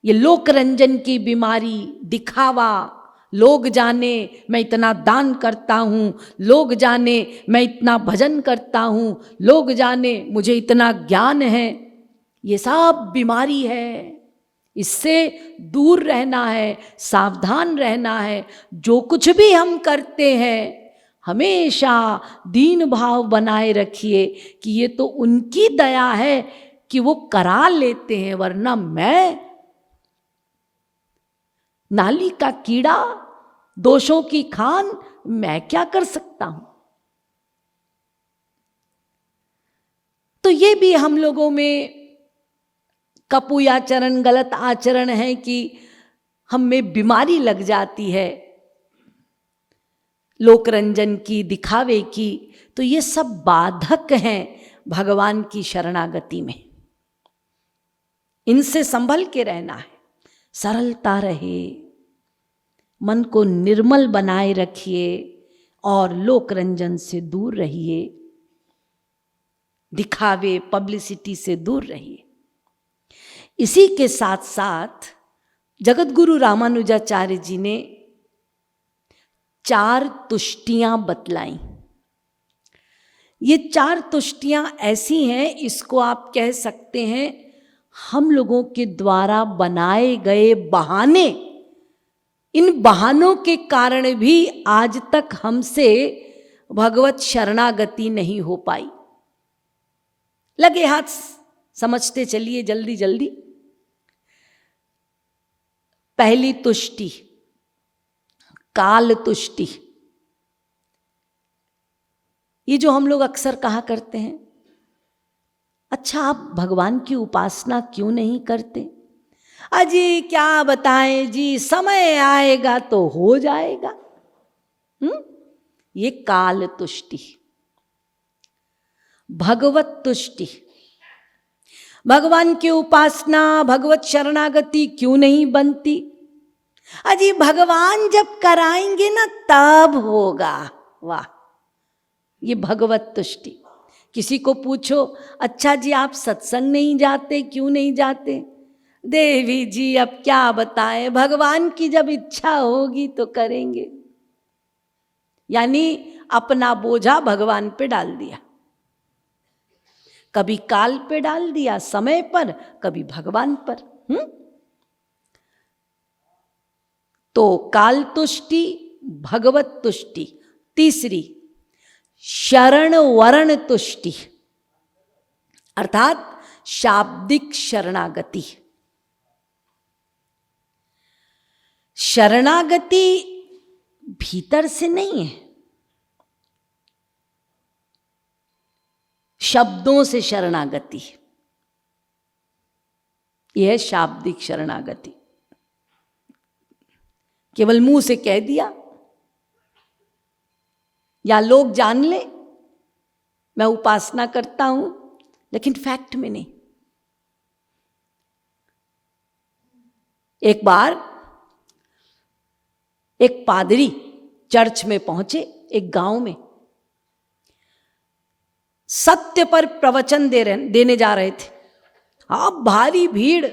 ये लोक रंजन की बीमारी, दिखावा, लोग जाने मैं इतना दान करता हूँ, लोग जाने मैं इतना भजन करता हूँ, लोग जाने मुझे इतना ज्ञान है, ये सब बीमारी है। इससे दूर रहना है, सावधान रहना है। जो कुछ भी हम करते हैं हमेशा दीन भाव बनाए रखिए कि ये तो उनकी दया है कि वो करा लेते हैं, वरना मैं नाली का कीड़ा, दोषों की खान, मैं क्या कर सकता हूं। तो ये भी हम लोगों में कपूयाचरण, गलत आचरण है कि हम में बीमारी लग जाती है लोकरंजन की, दिखावे की। तो ये सब बाधक हैं भगवान की शरणागति में। इनसे संभल के रहना है, सरलता रहे, मन को निर्मल बनाए रखिए और लोकरंजन से दूर रहिए, दिखावे, पब्लिसिटी से दूर रहिए। इसी के साथ साथ जगतगुरु रामानुजाचार्य जी ने 4 तुष्टियां बतलाई। ये 4 तुष्टियां ऐसी हैं, इसको आप कह सकते हैं हम लोगों के द्वारा बनाए गए बहाने। इन बहानों के कारण भी आज तक हमसे भगवत शरणागति नहीं हो पाई। लगे हाथ समझते चलिए जल्दी जल्दी। पहली तुष्टि काल तुष्टि। ये जो हम लोग अक्सर कहा करते हैं, अच्छा आप भगवान की उपासना क्यों नहीं करते? अजी क्या बताएं जी, समय आएगा तो हो जाएगा। ये काल तुष्टि। भगवत तुष्टि, भगवान की उपासना, भगवत शरणागति क्यों नहीं बनती? अजी भगवान जब कराएंगे ना तब होगा। वाह, ये भगवत तुष्टि। किसी को पूछो, अच्छा जी आप सत्संग नहीं जाते, क्यों नहीं जाते? देवी जी अब क्या बताएं, भगवान की जब इच्छा होगी तो करेंगे। यानी अपना बोझा भगवान पे डाल दिया, कभी काल पे डाल दिया समय पर, कभी भगवान पर। तो काल तुष्टि, भगवत तुष्टि। तीसरी शरण वरण तुष्टि, अर्थात शाब्दिक शरणागति। शरणागति भीतर से नहीं है, शब्दों से शरणागति। यह है शाब्दिक शरणागति। केवल मुंह से कह दिया या लोग जान ले मैं उपासना करता हूं, लेकिन फैक्ट में नहीं। एक बार एक पादरी चर्च में पहुंचे, एक गांव में सत्य पर प्रवचन देने जा रहे थे। अब भारी भीड़,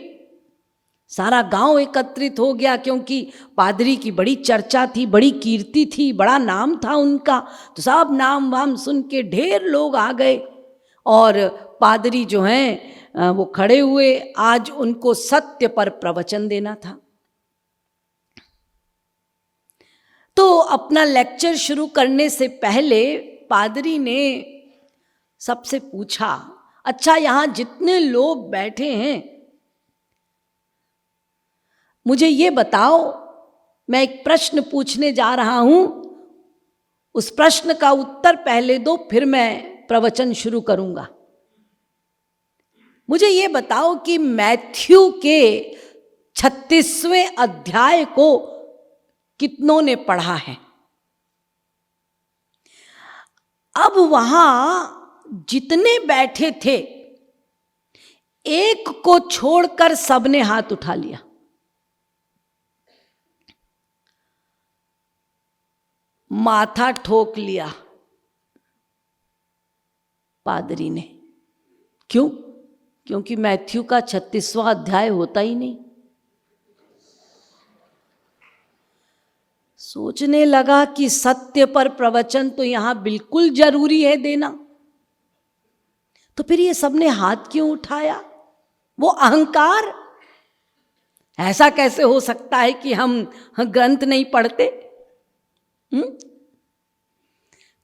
सारा गांव एकत्रित हो गया, क्योंकि पादरी की बड़ी चर्चा थी, बड़ी कीर्ति थी, बड़ा नाम था उनका। तो सब नाम वाम सुन के ढेर लोग आ गए और पादरी जो हैं वो खड़े हुए। आज उनको सत्य पर प्रवचन देना था। तो अपना लेक्चर शुरू करने से पहले पादरी ने सबसे पूछा, अच्छा यहाँ जितने लोग बैठे हैं मुझे ये बताओ, मैं एक प्रश्न पूछने जा रहा हूं, उस प्रश्न का उत्तर पहले दो, फिर मैं प्रवचन शुरू करूंगा। मुझे ये बताओ कि मैथ्यू के 36वें अध्याय को कितनों ने पढ़ा है? अब वहां जितने बैठे थे, एक को छोड़कर सबने हाथ उठा लिया। माथा ठोक लिया पादरी ने। क्यों? क्योंकि मैथ्यू का 36वां अध्याय होता ही नहीं। सोचने लगा कि सत्य पर प्रवचन तो यहां बिल्कुल जरूरी है देना, तो फिर ये सबने हाथ क्यों उठाया? वो अहंकार। ऐसा कैसे हो सकता है कि हम ग्रंथ नहीं पढ़ते?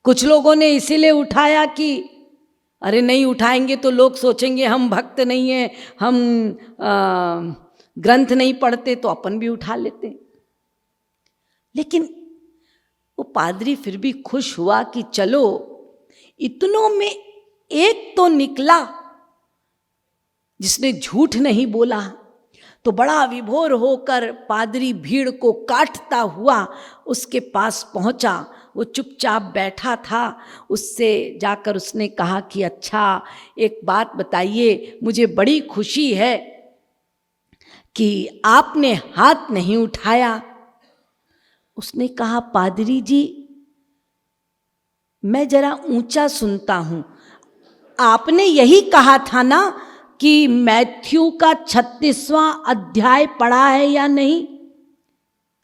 कुछ लोगों ने इसीलिए उठाया कि अरे नहीं उठाएंगे तो लोग सोचेंगे हम भक्त नहीं है, हम ग्रंथ नहीं पढ़ते, तो अपन भी उठा लेते। लेकिन वो पादरी फिर भी खुश हुआ कि चलो इतनों में एक तो निकला जिसने झूठ नहीं बोला। तो बड़ा विभोर होकर पादरी भीड़ को काटता हुआ उसके पास पहुंचा। वो चुपचाप बैठा था। उससे जाकर उसने कहा कि अच्छा एक बात बताइए, मुझे बड़ी खुशी है कि आपने हाथ नहीं उठाया। उसने कहा पादरी जी, मैं जरा ऊंचा सुनता हूं, आपने यही कहा था ना कि मैथ्यू का 36वां अध्याय पढ़ा है या नहीं?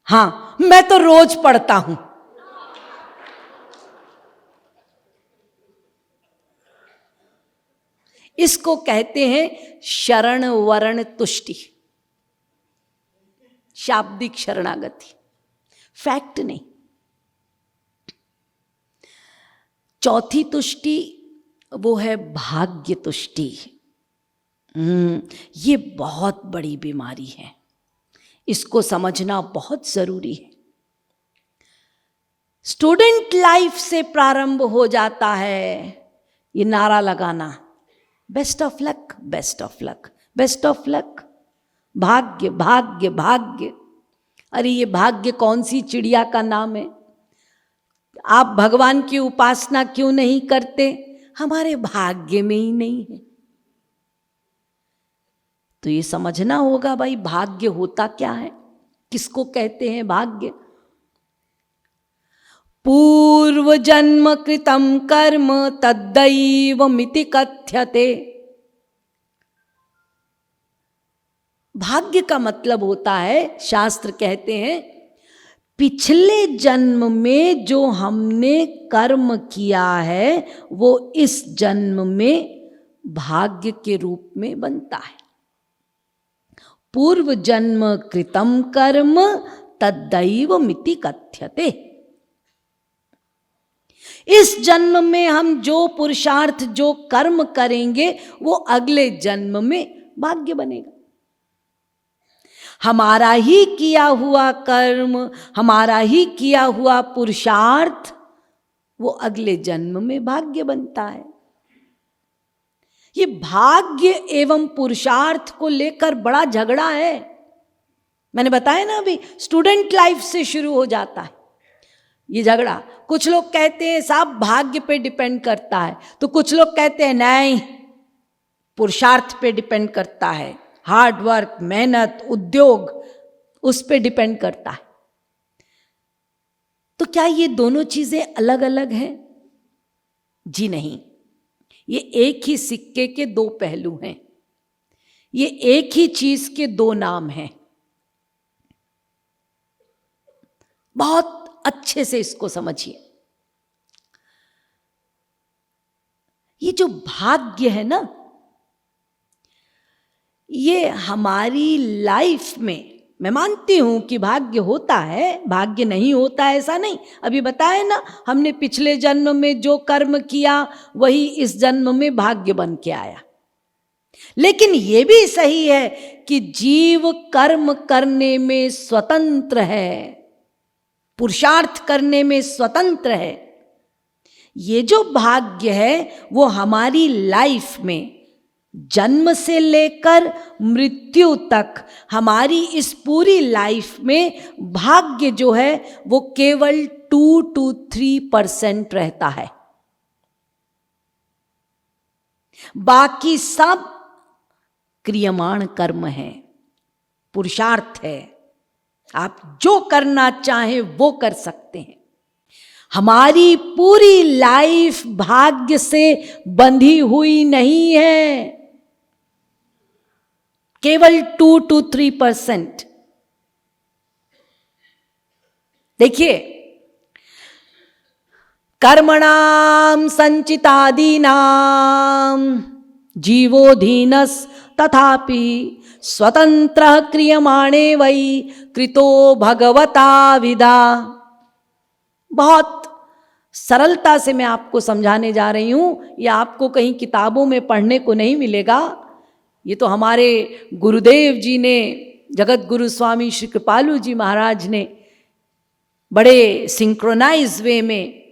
हाँ, मैं तो रोज पढ़ता हूं। इसको कहते हैं शरण वरण तुष्टि, शाब्दिक शरणागति, फैक्ट नहीं। चौथी तुष्टि वो है भाग्य तुष्टि। ये बहुत बड़ी बीमारी है, इसको समझना बहुत जरूरी है। स्टूडेंट लाइफ से प्रारंभ हो जाता है ये नारा लगाना, best of luck, best of luck, best of luck, भाग्य भाग्य भाग्य। अरे ये भाग्य कौन सी चिड़िया का नाम है? आप भगवान की उपासना क्यों नहीं करते? हमारे भाग्य में ही नहीं है। तो ये समझना होगा भाई, भाग्य होता क्या है, किसको कहते हैं भाग्य? पूर्व जन्म कृतम कर्म तद्दैव मिति कथ्यते। भाग्य का मतलब होता है, शास्त्र कहते हैं, पिछले जन्म में जो हमने कर्म किया है वो इस जन्म में भाग्य के रूप में बनता है। पूर्व जन्म कृतम कर्म तद्दैव मिति कथ्यते। इस जन्म में हम जो पुरुषार्थ, जो कर्म करेंगे वो अगले जन्म में भाग्य बनेगा। हमारा ही किया हुआ कर्म, हमारा ही किया हुआ पुरुषार्थ वो अगले जन्म में भाग्य बनता है। ये भाग्य एवं पुरुषार्थ को लेकर बड़ा झगड़ा है। मैंने बताया ना अभी, स्टूडेंट लाइफ से शुरू हो जाता है ये झगड़ा। कुछ लोग कहते हैं साहब भाग्य पे डिपेंड करता है, तो कुछ लोग कहते हैं नहीं, पुरुषार्थ पे डिपेंड करता है, हार्ड वर्क, मेहनत, उद्योग, उस पे डिपेंड करता है। तो क्या ये दोनों चीजें अलग अलग हैं? जी नहीं, ये एक ही सिक्के के दो पहलू हैं, ये एक ही चीज के दो नाम हैं। बहुत अच्छे से इसको समझिए। ये जो भाग्य है ना, ये हमारी लाइफ में, मैं मानती हूं कि भाग्य होता है, भाग्य नहीं होता ऐसा नहीं। अभी बताया ना, हमने पिछले जन्म में जो कर्म किया वही इस जन्म में भाग्य बन के आया। लेकिन ये भी सही है कि जीव कर्म करने में स्वतंत्र है, पुरुषार्थ करने में स्वतंत्र है। ये जो भाग्य है वो हमारी लाइफ में जन्म से लेकर मृत्यु तक, हमारी इस पूरी लाइफ में भाग्य जो है वो केवल 2 to 3% रहता है। बाकी सब क्रियमाण कर्म है, पुरुषार्थ है। आप जो करना चाहें वो कर सकते हैं। हमारी पूरी लाइफ भाग्य से बंधी हुई नहीं है, केवल 2 to 3%। देखिए, कर्मणाम संचितादीनाम जीवोधीनस तथापि स्वतंत्र क्रियमाणे वै कृतो भगवता विदा। बहुत सरलता से मैं आपको समझाने जा रही हूं, यह आपको कहीं किताबों में पढ़ने को नहीं मिलेगा। ये तो हमारे गुरुदेव जी ने, जगत गुरु स्वामी श्री कृपालु जी महाराज ने बड़े सिंक्रोनाइज वे में,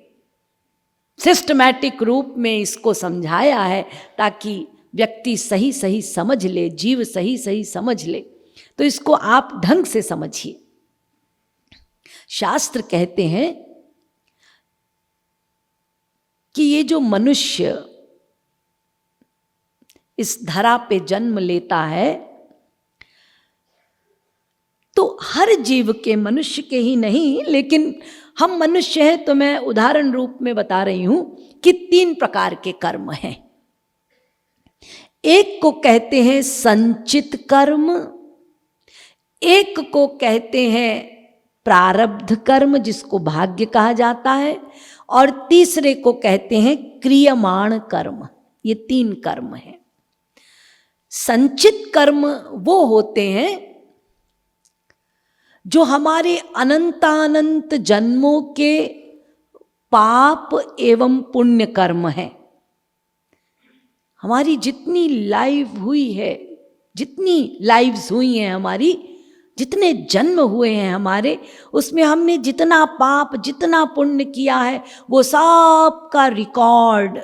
सिस्टमैटिक रूप में इसको समझाया है, ताकि व्यक्ति सही सही समझ ले, जीव सही सही समझ ले। तो इसको आप ढंग से समझिए। शास्त्र कहते हैं कि ये जो मनुष्य इस धरा पे जन्म लेता है, तो हर जीव के, मनुष्य के ही नहीं, लेकिन हम मनुष्य हैं तो मैं उदाहरण रूप में बता रही हूं कि 3 प्रकार के कर्म हैं। एक को कहते हैं संचित कर्म, एक को कहते हैं प्रारब्ध कर्म जिसको भाग्य कहा जाता है, और तीसरे को कहते हैं क्रियमाण कर्म। ये 3 कर्म हैं। संचित कर्म वो होते हैं जो हमारे अनंतानंत जन्मों के पाप एवं पुण्य कर्म हैं। हमारी जितनी लाइफ हुई है, जितनी लाइव्स हुई हैं हमारी, जितने जन्म हुए हैं हमारे, उसमें हमने जितना पाप जितना पुण्य किया है वो सब का रिकॉर्ड,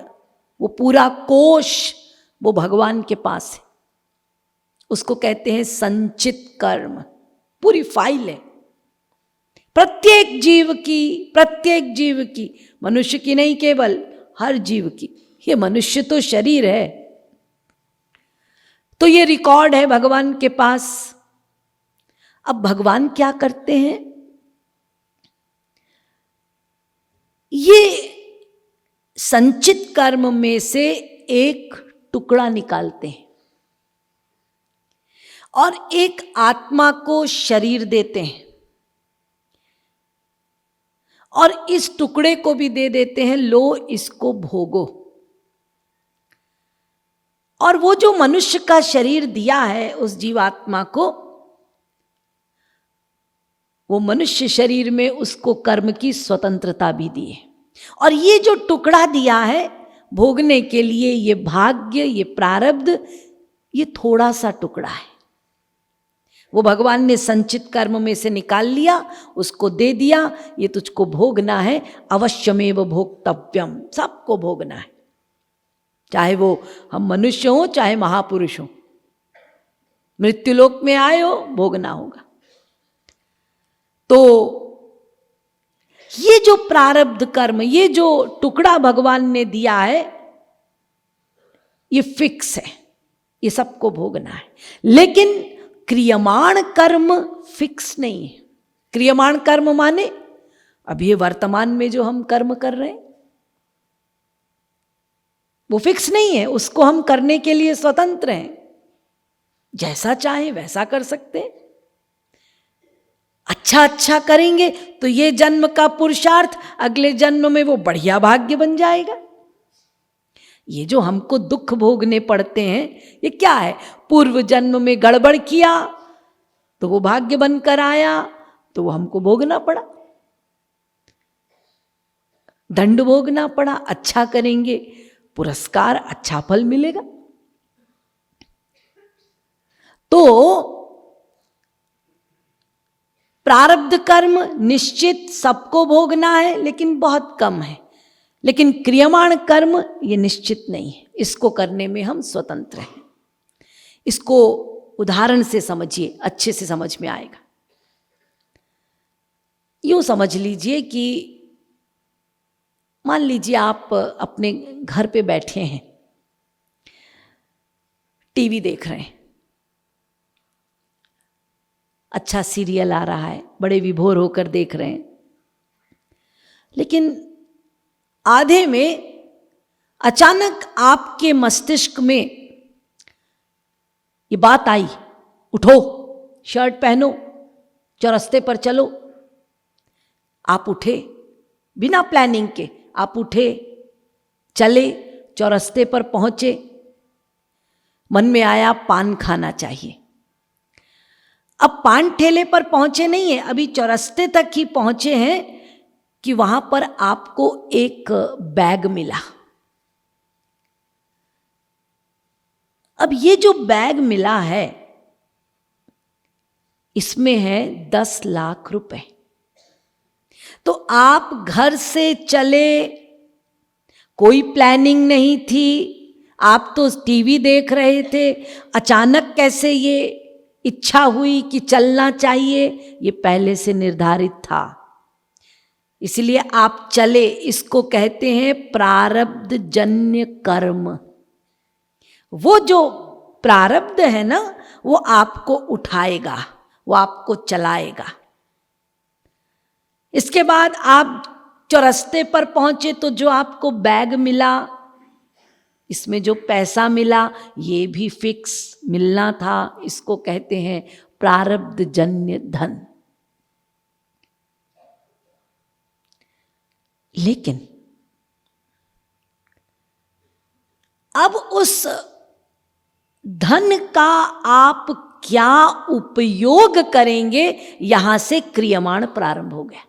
वो पूरा कोश वो भगवान के पास है। उसको कहते हैं संचित कर्म। पूरी फाइल है प्रत्येक जीव की, मनुष्य की नहीं, केवल हर जीव की। ये मनुष्य तो शरीर है, तो ये रिकॉर्ड है भगवान के पास। अब भगवान क्या करते हैं, ये संचित कर्म में से एक टुकड़ा निकालते हैं और एक आत्मा को शरीर देते हैं, और इस टुकड़े को भी दे देते हैं, लो इसको भोगो। और वो जो मनुष्य का शरीर दिया है उस जीवात्मा को, वो मनुष्य शरीर में उसको कर्म की स्वतंत्रता भी दी है। और ये जो टुकड़ा दिया है भोगने के लिए, ये भाग्य, ये प्रारब्ध, ये थोड़ा सा टुकड़ा है। वो भगवान ने संचित कर्म में से निकाल लिया, उसको दे दिया, ये तुझको भोगना है, अवश्यमेव भोक्तव्यम, सबको भोगना है, चाहे वो हम मनुष्य हो चाहे महापुरुष हो। मृत्युलोक में आए हो, भोगना होगा। तो ये जो प्रारब्ध कर्म, ये जो टुकड़ा भगवान ने दिया है, ये फिक्स है, ये सबको भोगना है। लेकिन क्रियमाण कर्म फिक्स नहीं है। क्रियमाण कर्म माने अब ये वर्तमान में जो हम कर्म कर रहे हैं वो फिक्स नहीं है, उसको हम करने के लिए स्वतंत्र हैं, जैसा चाहे वैसा कर सकते हैं। अच्छा करेंगे तो ये जन्म का पुरुषार्थ, अगले जन्म में वो बढ़िया भाग्य बन जाएगा। ये जो हमको दुख भोगने पड़ते हैं ये क्या है? पूर्व जन्म में गड़बड़ किया तो वो भाग्य बनकर आया, तो वो हमको भोगना पड़ा, दंड भोगना पड़ा। अच्छा करेंगे पुरस्कार, अच्छा फल मिलेगा। तो प्रारब्ध कर्म निश्चित सबको भोगना है, लेकिन बहुत कम है। लेकिन क्रियमाण कर्म ये निश्चित नहीं है, इसको करने में हम स्वतंत्र हैं। इसको उदाहरण से समझिए, अच्छे से समझ में आएगा। यूं समझ लीजिए कि मान लीजिए आप अपने घर पे बैठे हैं, टीवी देख रहे हैं, अच्छा सीरियल आ रहा है, बड़े विभोर होकर देख रहे हैं, लेकिन आधे में अचानक आपके मस्तिष्क में ये बात आई, उठो, शर्ट पहनो, चौरस्ते पर चलो। आप उठे, बिना प्लानिंग के आप उठे, चले, चौरस्ते पर पहुंचे। मन में आया पान खाना चाहिए। अब पान ठेले पर पहुंचे नहीं है, अभी चौरस्ते तक ही पहुंचे हैं कि वहां पर आपको एक बैग मिला। अब ये जो बैग मिला है इसमें है 10 लाख रुपए। तो आप घर से चले, कोई प्लानिंग नहीं थी, आप तो टीवी देख रहे थे, अचानक कैसे ये इच्छा हुई कि चलना चाहिए? ये पहले से निर्धारित था, इसलिए आप चले। इसको कहते हैं प्रारब्ध जन्य कर्म। वो जो प्रारब्ध है ना, वो आपको उठाएगा, वो आपको चलाएगा। इसके बाद आप चौरस्ते पर पहुंचे तो जो आपको बैग मिला, इसमें जो पैसा मिला, ये भी फिक्स मिलना था। इसको कहते हैं प्रारब्ध जन्य धन। लेकिन अब उस धन का आप क्या उपयोग करेंगे, यहां से क्रियमाण प्रारंभ हो गया।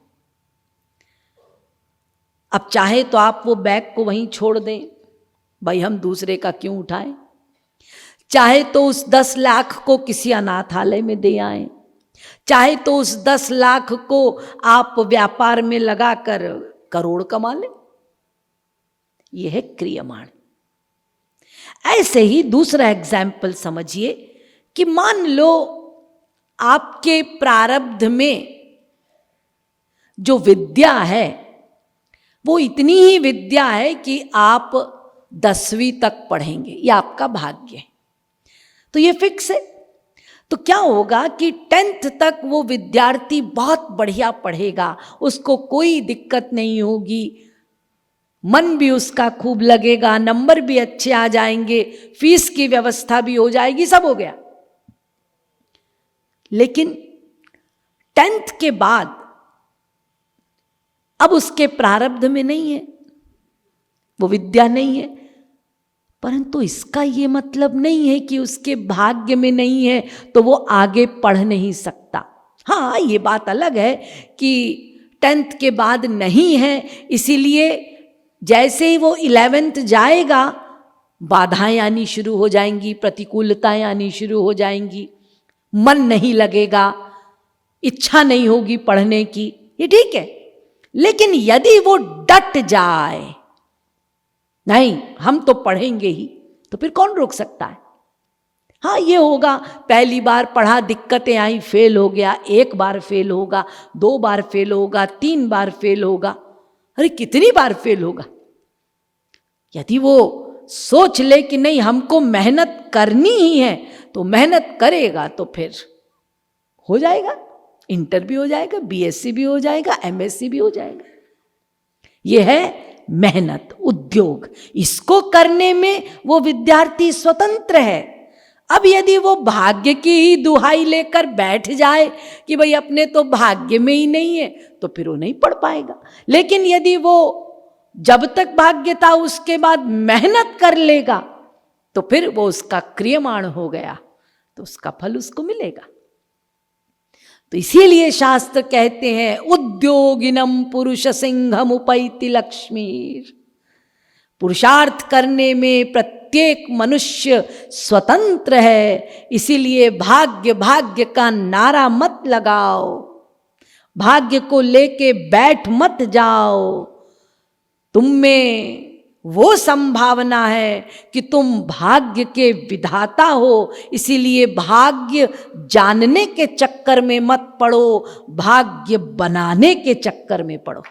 अब चाहे तो आप वो बैग को वहीं छोड़ दें, भाई हम दूसरे का क्यों उठाएं। चाहे तो उस 10 लाख को किसी अनाथालय में दे आएं, चाहे तो उस 10 लाख को आप व्यापार में लगाकर करोड़ कमा लें। यह है क्रियमाण। ऐसे ही दूसरा एग्जाम्पल समझिए कि मान लो आपके प्रारब्ध में जो विद्या है वो इतनी ही विद्या है कि आप 10वीं तक पढ़ेंगे, ये आपका भाग्य है, तो ये फिक्स है। तो क्या होगा कि 10th तक वो विद्यार्थी बहुत बढ़िया पढ़ेगा, उसको कोई दिक्कत नहीं होगी, मन भी उसका खूब लगेगा, नंबर भी अच्छे आ जाएंगे, फीस की व्यवस्था भी हो जाएगी, सब हो गया। लेकिन 10th के बाद अब उसके प्रारब्ध में नहीं है, वो विद्या नहीं है। परंतु इसका ये मतलब नहीं है कि उसके भाग्य में नहीं है तो वो आगे पढ़ नहीं सकता। हाँ, ये बात अलग है कि 10th के बाद नहीं है, इसीलिए जैसे ही वो 11th जाएगा बाधाएं आनी शुरू हो जाएंगी, प्रतिकूलताएं आनी शुरू हो जाएंगी, मन नहीं लगेगा, इच्छा नहीं होगी पढ़ने की, ये ठीक है। लेकिन यदि वो डट जाए, नहीं हम तो पढ़ेंगे ही, तो फिर कौन रोक सकता है। हाँ, ये होगा पहली बार पढ़ा, दिक्कतें आई, फेल हो गया, 1 बार फेल होगा, 2 बार फेल होगा, 3 बार फेल होगा, अरे कितनी बार फेल होगा। यदि वो सोच ले कि नहीं हमको मेहनत करनी ही है तो मेहनत करेगा, तो फिर हो जाएगा, इंटर भी हो जाएगा, बीएससी भी हो जाएगा, एमएससी भी हो जाएगा। यह है मेहनत, उद्योग। इसको करने में वो विद्यार्थी स्वतंत्र है। अब यदि वो भाग्य की ही दुहाई लेकर बैठ जाए कि भाई अपने तो भाग्य में ही नहीं है, तो फिर वो नहीं पढ़ पाएगा। लेकिन यदि वो जब तक भाग्य था उसके बाद मेहनत कर लेगा तो फिर वो उसका क्रियमाण हो गया, तो उसका फल उसको मिलेगा। तो इसीलिए शास्त्र कहते हैं उद्योगिनम पुरुष सिंहम उपैति लक्ष्मीर। पुरुषार्थ करने में प्रत्येक मनुष्य स्वतंत्र है, इसीलिए भाग्य भाग्य का नारा मत लगाओ, भाग्य को लेके बैठ मत जाओ। तुम में वो संभावना है कि तुम भाग्य के विधाता हो, इसीलिए भाग्य जानने के चक्कर में मत पड़ो, भाग्य बनाने के चक्कर में पड़ो।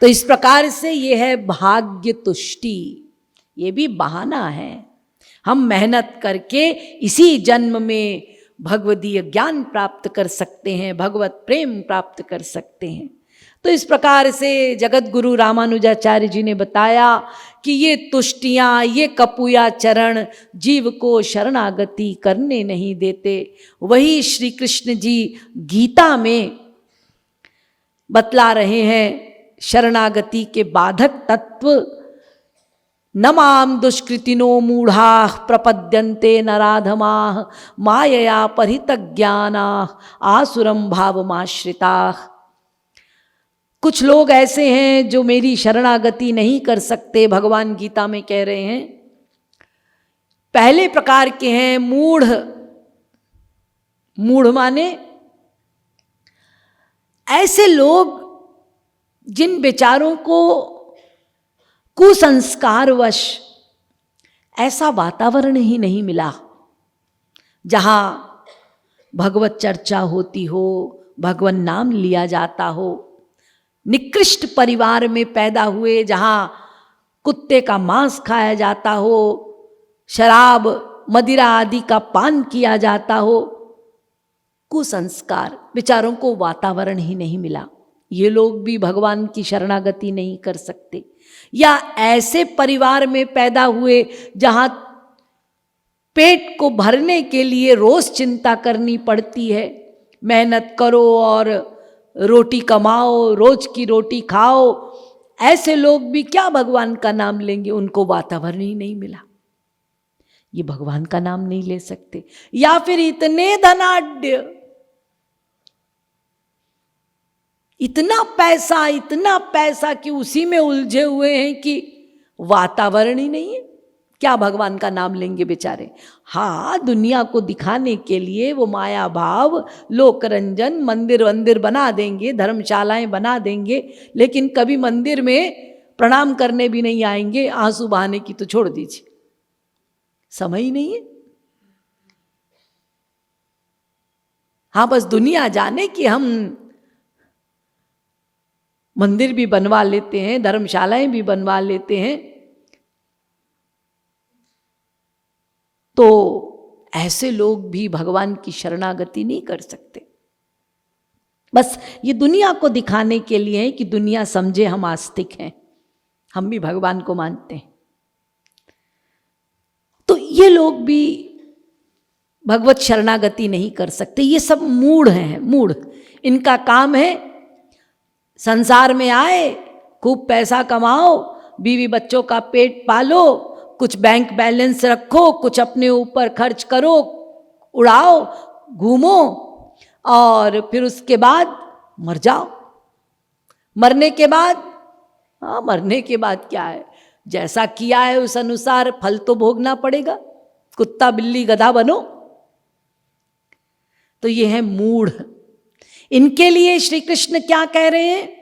तो इस प्रकार से ये है भाग्य तुष्टि। ये भी बहाना है, हम मेहनत करके इसी जन्म में भगवदीय ज्ञान प्राप्त कर सकते हैं, भगवत प्रेम प्राप्त कर सकते हैं। तो इस प्रकार से जगत गुरु रामानुजाचार्य जी ने बताया कि ये तुष्टियाँ, ये कपूया चरण जीव को शरणागति करने नहीं देते। वही श्री कृष्ण जी गीता में बतला रहे हैं शरणागति के बाधक तत्व। न माम दुष्कृतिनो मूढ़ा प्रपद्यन्ते नराधमाः मायया परितज्ञानाः आसुरं भावमाश्रिताः। कुछ लोग ऐसे हैं जो मेरी शरणागति नहीं कर सकते, भगवान गीता में कह रहे हैं। पहले प्रकार के हैं मूढ़। मूढ़ माने ऐसे लोग जिन बेचारों को कुसंस्कारवश ऐसा वातावरण ही नहीं मिला जहां भगवत चर्चा होती हो, भगवान नाम लिया जाता हो। निकृष्ट परिवार में पैदा हुए, जहां कुत्ते का मांस खाया जाता हो, शराब मदिरा आदि का पान किया जाता हो, कुसंस्कार, बेचारों को वातावरण ही नहीं मिला। ये लोग भी भगवान की शरणागति नहीं कर सकते। या ऐसे परिवार में पैदा हुए जहां पेट को भरने के लिए रोज चिंता करनी पड़ती है, मेहनत करो और रोटी कमाओ, रोज की रोटी खाओ, ऐसे लोग भी क्या भगवान का नाम लेंगे? उनको वातावरण ही नहीं मिला, ये भगवान का नाम नहीं ले सकते। या फिर इतने धनाढ्य, इतना पैसा कि उसी में उलझे हुए हैं कि वातावरण ही नहीं है, क्या भगवान का नाम लेंगे बेचारे? हाँ, दुनिया को दिखाने के लिए वो माया भाव, लोक रंजन, मंदिर वंदिर बना देंगे, धर्मशालाएं बना देंगे, लेकिन कभी मंदिर में प्रणाम करने भी नहीं आएंगे। आंसू बहाने की तो छोड़ दीजिए, समय ही नहीं है। हाँ, बस दुनिया जाने कि हम मंदिर भी बनवा लेते हैं, धर्मशालाएं भी बनवा लेते हैं। तो ऐसे लोग भी भगवान की शरणागति नहीं कर सकते। बस ये दुनिया को दिखाने के लिए है कि दुनिया समझे हम आस्तिक हैं, हम भी भगवान को मानते हैं। तो ये लोग भी भगवत शरणागति नहीं कर सकते। ये सब मूढ़ हैं, मूढ़। इनका काम है संसार में आए, खूब पैसा कमाओ, बीवी बच्चों का पेट पालो, कुछ बैंक बैलेंस रखो, कुछ अपने ऊपर खर्च करो, उड़ाओ, घूमो, और फिर उसके बाद मर जाओ। मरने के बाद, हाँ, मरने के बाद क्या है? जैसा किया है उस अनुसार फल तो भोगना पड़ेगा। कुत्ता बिल्ली गधा बनो। तो ये है मूढ़। इनके लिए श्री कृष्ण क्या कह रहे हैं?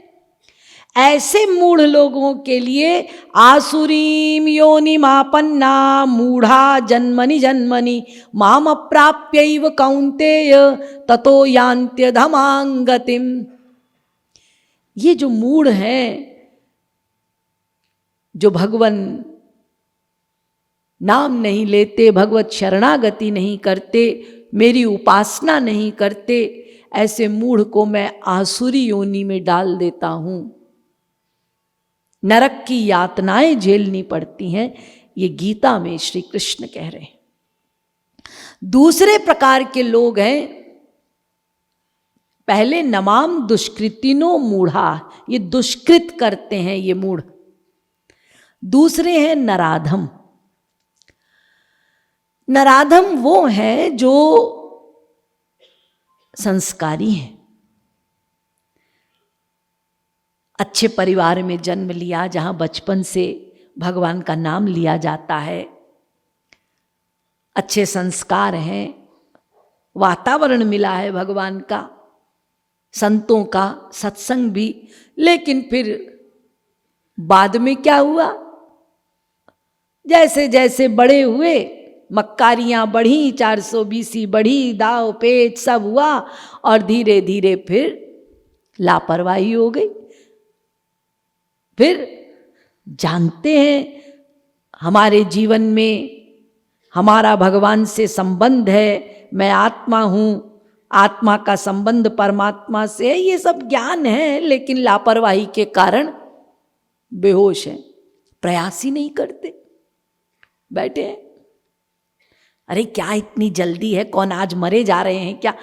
ऐसे मूढ़ लोगों के लिए आसुरीम योनिमापन्ना मूढ़ा जन्मनि जन्मनि माम अप्राप्यैव कौन्तेय ततो यान्त्यधमांगतिम। ये जो मूढ़ हैं, जो भगवन नाम नहीं लेते, भगवत शरणागति नहीं करते, मेरी उपासना नहीं करते, ऐसे मूढ़ को मैं आसुरी योनि में डाल देता हूं। नरक की यातनाएं झेलनी पड़ती हैं। ये गीता में श्री कृष्ण कह रहे हैं। दूसरे प्रकार के लोग हैं पहले नमाम दुष्कृतिनो मूढ़ा, ये दुष्कृत करते हैं ये मूढ़। दूसरे हैं नराधम। नराधम वो हैं जो संस्कारी हैं, अच्छे परिवार में जन्म लिया, जहां बचपन से भगवान का नाम लिया जाता है, अच्छे संस्कार हैं, वातावरण मिला है भगवान का, संतों का सत्संग भी। लेकिन फिर बाद में क्या हुआ, जैसे जैसे बड़े हुए, मक्कारियां बढ़ी, 420 बढ़ी, दाव पेच सब हुआ, और धीरे धीरे फिर लापरवाही हो गई। फिर जानते हैं हमारे जीवन में हमारा भगवान से संबंध है, मैं आत्मा हूं, आत्मा का संबंध परमात्मा से है, ये सब ज्ञान है, लेकिन लापरवाही के कारण बेहोश हैं, प्रयास ही नहीं करते, बैठे हैं। अरे क्या इतनी जल्दी है, कौन आज मरे जा रहे हैं क्या,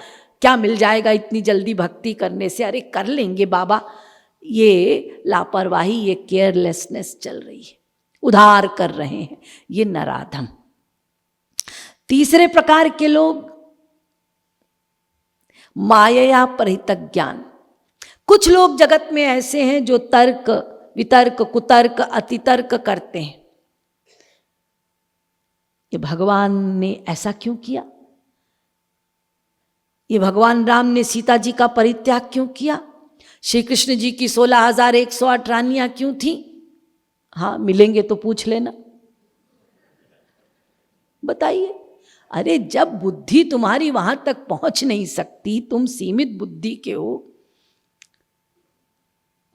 क्या मिल जाएगा इतनी जल्दी भक्ति करने से, अरे कर लेंगे बाबा। ये लापरवाही, ये केयरलेसनेस चल रही है, उधार कर रहे हैं, ये नराधम। तीसरे प्रकार के लोग माया परितज्ञान। कुछ लोग जगत में ऐसे हैं जो तर्क वितर्क कुतर्क अतितर्क करते हैं। ये भगवान ने ऐसा क्यों किया, ये भगवान राम ने सीता जी का परित्याग क्यों किया, श्री कृष्ण जी की 16,108 रानियां क्यों थी। हाँ मिलेंगे तो पूछ लेना, बताइए। अरे जब बुद्धि तुम्हारी वहां तक पहुंच नहीं सकती, तुम सीमित बुद्धि के हो,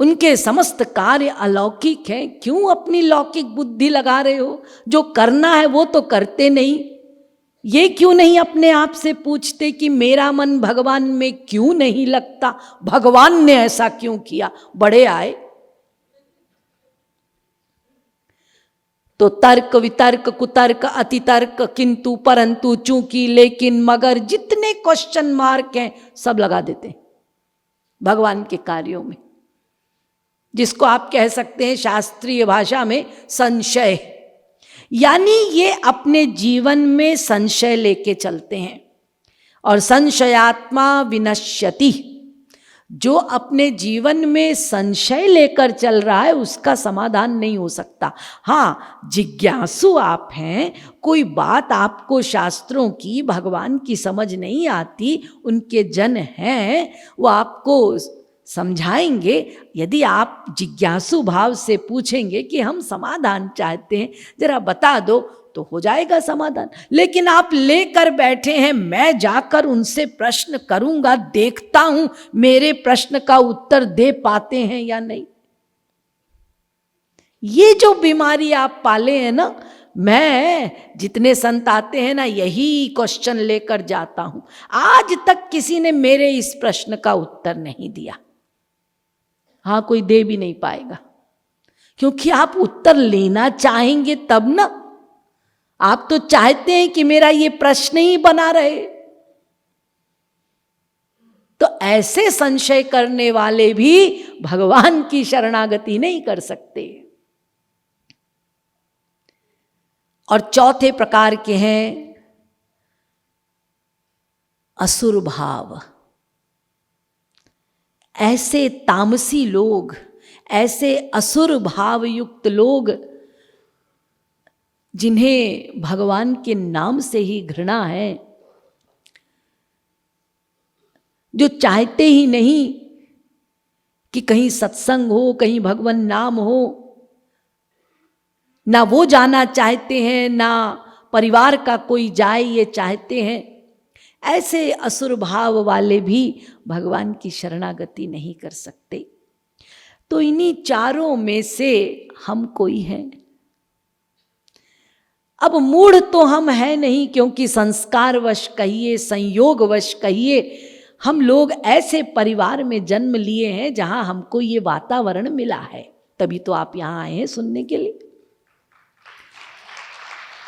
उनके समस्त कार्य अलौकिक हैं, क्यों अपनी लौकिक बुद्धि लगा रहे हो, जो करना है वो तो करते नहीं। ये क्यों नहीं अपने आप से पूछते कि मेरा मन भगवान में क्यों नहीं लगता, भगवान ने ऐसा क्यों किया। बड़े आए तो तर्क वितर्क कुतर्क अतितर्क किंतु परंतु चूंकि लेकिन मगर जितने क्वेश्चन मार्क हैं सब लगा देते हैं भगवान के कार्यों में, जिसको आप कह सकते हैं शास्त्रीय भाषा में संशय। यानी ये अपने जीवन में संशय लेके चलते हैं, और संशयात्मा विनश्यति। जो अपने जीवन में संशय लेकर चल रहा है उसका समाधान नहीं हो सकता। हाँ जिज्ञासु आप हैं, कोई बात आपको शास्त्रों की भगवान की समझ नहीं आती, उनके जन हैं, वो आपको समझाएंगे। यदि आप जिज्ञासु भाव से पूछेंगे कि हम समाधान चाहते हैं, जरा बता दो, तो हो जाएगा समाधान। लेकिन आप लेकर बैठे हैं, मैं जाकर उनसे प्रश्न करूंगा, देखता हूं मेरे प्रश्न का उत्तर दे पाते हैं या नहीं। ये जो बीमारी आप पाले हैं ना, मैं जितने संत आते हैं ना यही क्वेश्चन लेकर जाता हूं, आज तक किसी ने मेरे इस प्रश्न का उत्तर नहीं दिया। हाँ कोई दे भी नहीं पाएगा, क्योंकि आप उत्तर लेना चाहेंगे तब ना। आप तो चाहते हैं कि मेरा ये प्रश्न ही बना रहे। तो ऐसे संशय करने वाले भी भगवान की शरणागति नहीं कर सकते। और चौथे प्रकार के हैं असुर भाव। ऐसे तामसी लोग, ऐसे असुर भाव युक्त लोग, जिन्हें भगवान के नाम से ही घृणा है, जो चाहते ही नहीं कि कहीं सत्संग हो, कहीं भगवान नाम हो, ना वो जाना चाहते हैं, ना परिवार का कोई जाए ये चाहते हैं। ऐसे असुर भाव वाले भी भगवान की शरणागति नहीं कर सकते। तो इन्हीं चारों में से हम कोई हैं। अब मूढ़ तो हम है नहीं, क्योंकि संस्कारवश कहिए, संयोगवश कहिए, हम लोग ऐसे परिवार में जन्म लिए हैं जहां हमको ये वातावरण मिला है, तभी तो आप यहां आए हैं सुनने के लिए।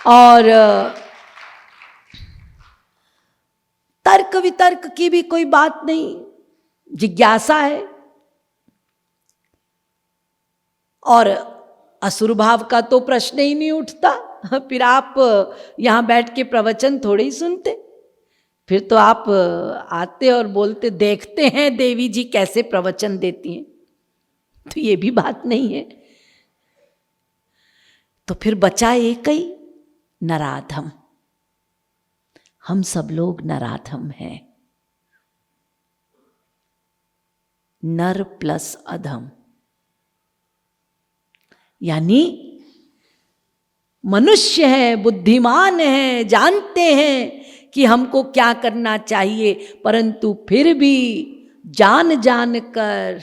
और तर्क वितर्क की भी कोई बात नहीं, जिज्ञासा है। और असुर भाव का तो प्रश्न ही नहीं उठता। फिर आप यहां बैठ के प्रवचन थोड़े ही सुनते, फिर तो आप आते और बोलते देखते हैं देवी जी कैसे प्रवचन देती हैं। तो ये भी बात नहीं है। तो फिर बचा एक ही, नराधम। हम सब लोग नराधम हैं, नर प्लस अधम। यानी मनुष्य है, बुद्धिमान है, जानते हैं कि हमको क्या करना चाहिए, परंतु फिर भी जान जान कर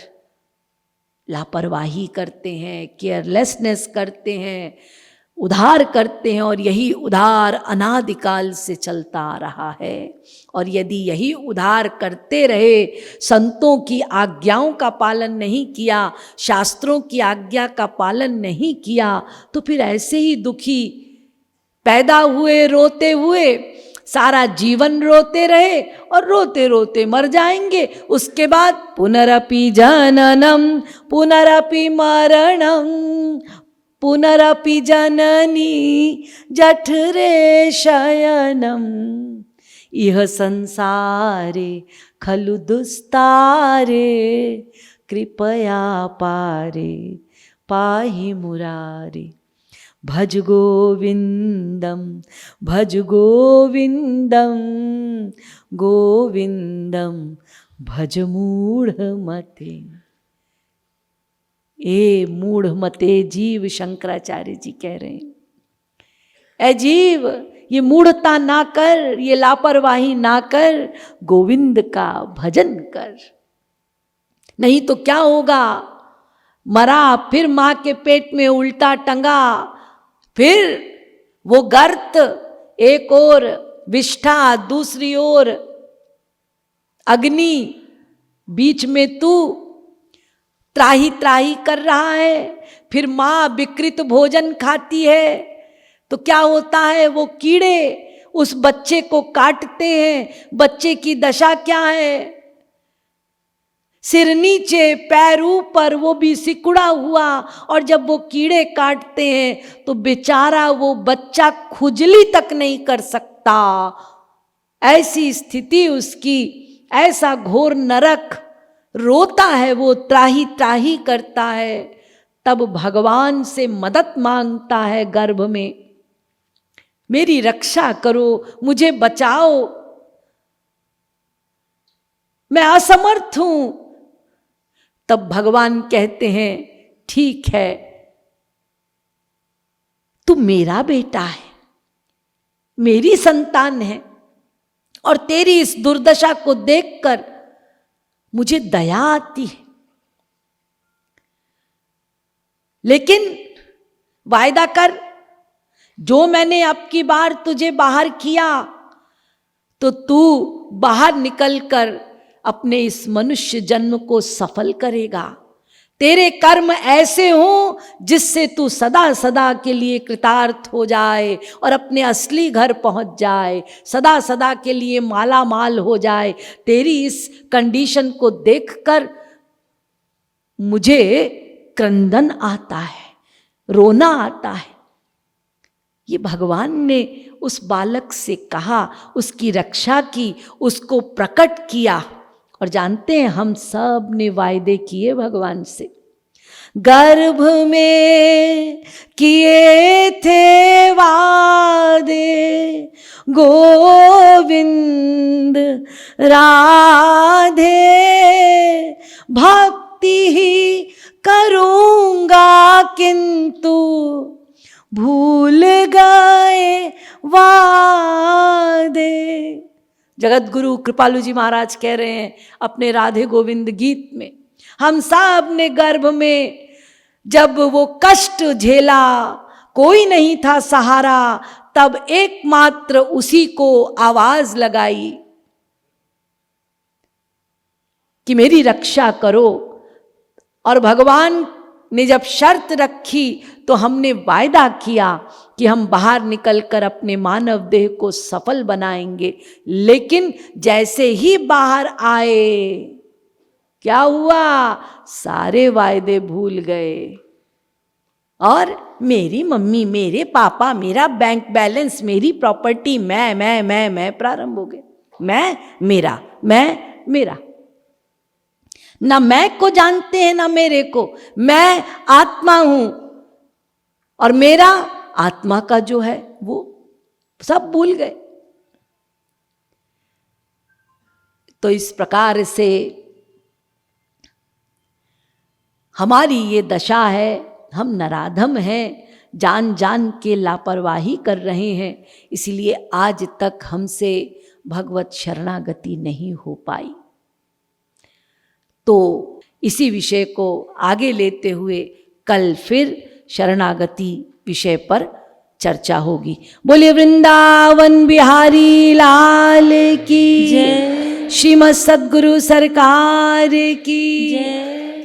लापरवाही करते हैं, केयरलेसनेस करते हैं, उधार करते हैं। और यही उधार अनादिकाल से चलता आ रहा है। और यदि यही उधार करते रहे, संतों की आज्ञाओं का पालन नहीं किया, शास्त्रों की आज्ञा का पालन नहीं किया, तो फिर ऐसे ही दुखी पैदा हुए, रोते हुए सारा जीवन रोते रहे और रोते रोते मर जाएंगे। उसके बाद पुनरपि जननम पुनरपि मरणम पुनरपि जननी जठरे शयनम इह संसारे खलु दुस्तारे कृपया पारे पाहि मुरारे। भज गोविंदम भज गोविंदम गोविंदम भज मूढ़ मते। ए मूढ़ मते जीव, शंकराचार्य जी कह रहे हैं, ए जीव ये मूढ़ता ना कर, ये लापरवाही ना कर, गोविंद का भजन कर। नहीं तो क्या होगा, मरा फिर मां के पेट में उल्टा टंगा, फिर वो गर्त, एक ओर विष्ठा, दूसरी ओर अग्नि, बीच में तू त्राही त्राही कर रहा है। फिर मां विकृत भोजन खाती है तो क्या होता है, वो कीड़े उस बच्चे को काटते हैं। बच्चे की दशा क्या है, सिर नीचे पैर ऊपर, वो भी सिकुड़ा हुआ। और जब वो कीड़े काटते हैं तो बेचारा वो बच्चा खुजली तक नहीं कर सकता। ऐसी स्थिति उसकी, ऐसा घोर नरक, रोता है वो, त्राही त्राही करता है। तब भगवान से मदद मांगता है गर्भ में, मेरी रक्षा करो, मुझे बचाओ, मैं असमर्थ हूं। तब भगवान कहते हैं ठीक है, तू मेरा बेटा है, मेरी संतान है, और तेरी इस दुर्दशा को देखकर मुझे दया आती है। लेकिन वायदा कर, जो मैंने अब की बार तुझे बाहर किया तो तू बाहर निकलकर अपने इस मनुष्य जन्म को सफल करेगा। तेरे कर्म ऐसे हों जिससे तू सदा सदा के लिए कृतार्थ हो जाए और अपने असली घर पहुंच जाए, सदा सदा के लिए माला माल हो जाए। तेरी इस कंडीशन को देखकर मुझे क्रंदन आता है, रोना आता है। ये भगवान ने उस बालक से कहा, उसकी रक्षा की, उसको प्रकट किया। और जानते हैं हम सब ने वायदे किए भगवान से, गर्भ में किए थे वादे गोविंद राधे, भक्ति ही करूंगा किंतु भूल गए वादे। जगत गुरु कृपालु जी महाराज कह रहे हैं अपने राधे गोविंद गीत में, हम सब ने गर्भ में जब वो कष्ट झेला, कोई नहीं था सहारा, तब एकमात्र उसी को आवाज लगाई कि मेरी रक्षा करो। और भगवान ने जब शर्त रखी तो हमने वायदा किया कि हम बाहर निकलकर अपने मानव देह को सफल बनाएंगे। लेकिन जैसे ही बाहर आए क्या हुआ? सारे वायदे भूल गए और मेरी मम्मी, मेरे पापा, मेरा बैंक बैलेंस, मेरी प्रॉपर्टी, मैं प्रारंभ हो गए। मैं मेरा। ना मैं को जानते हैं ना मेरे को। मैं आत्मा हूं और मेरा आत्मा का जो है वो सब भूल गए। तो इस प्रकार से हमारी ये दशा है, हम नराधम हैं, जान जान के लापरवाही कर रहे हैं, इसलिए आज तक हमसे भगवत शरणागति नहीं हो पाई। तो इसी विषय को आगे लेते हुए कल फिर शरणागति विषय पर चर्चा होगी। बोलिए वृंदावन बिहारी लाल की जय, श्रीमद् सद्गुरु सरकार की जय।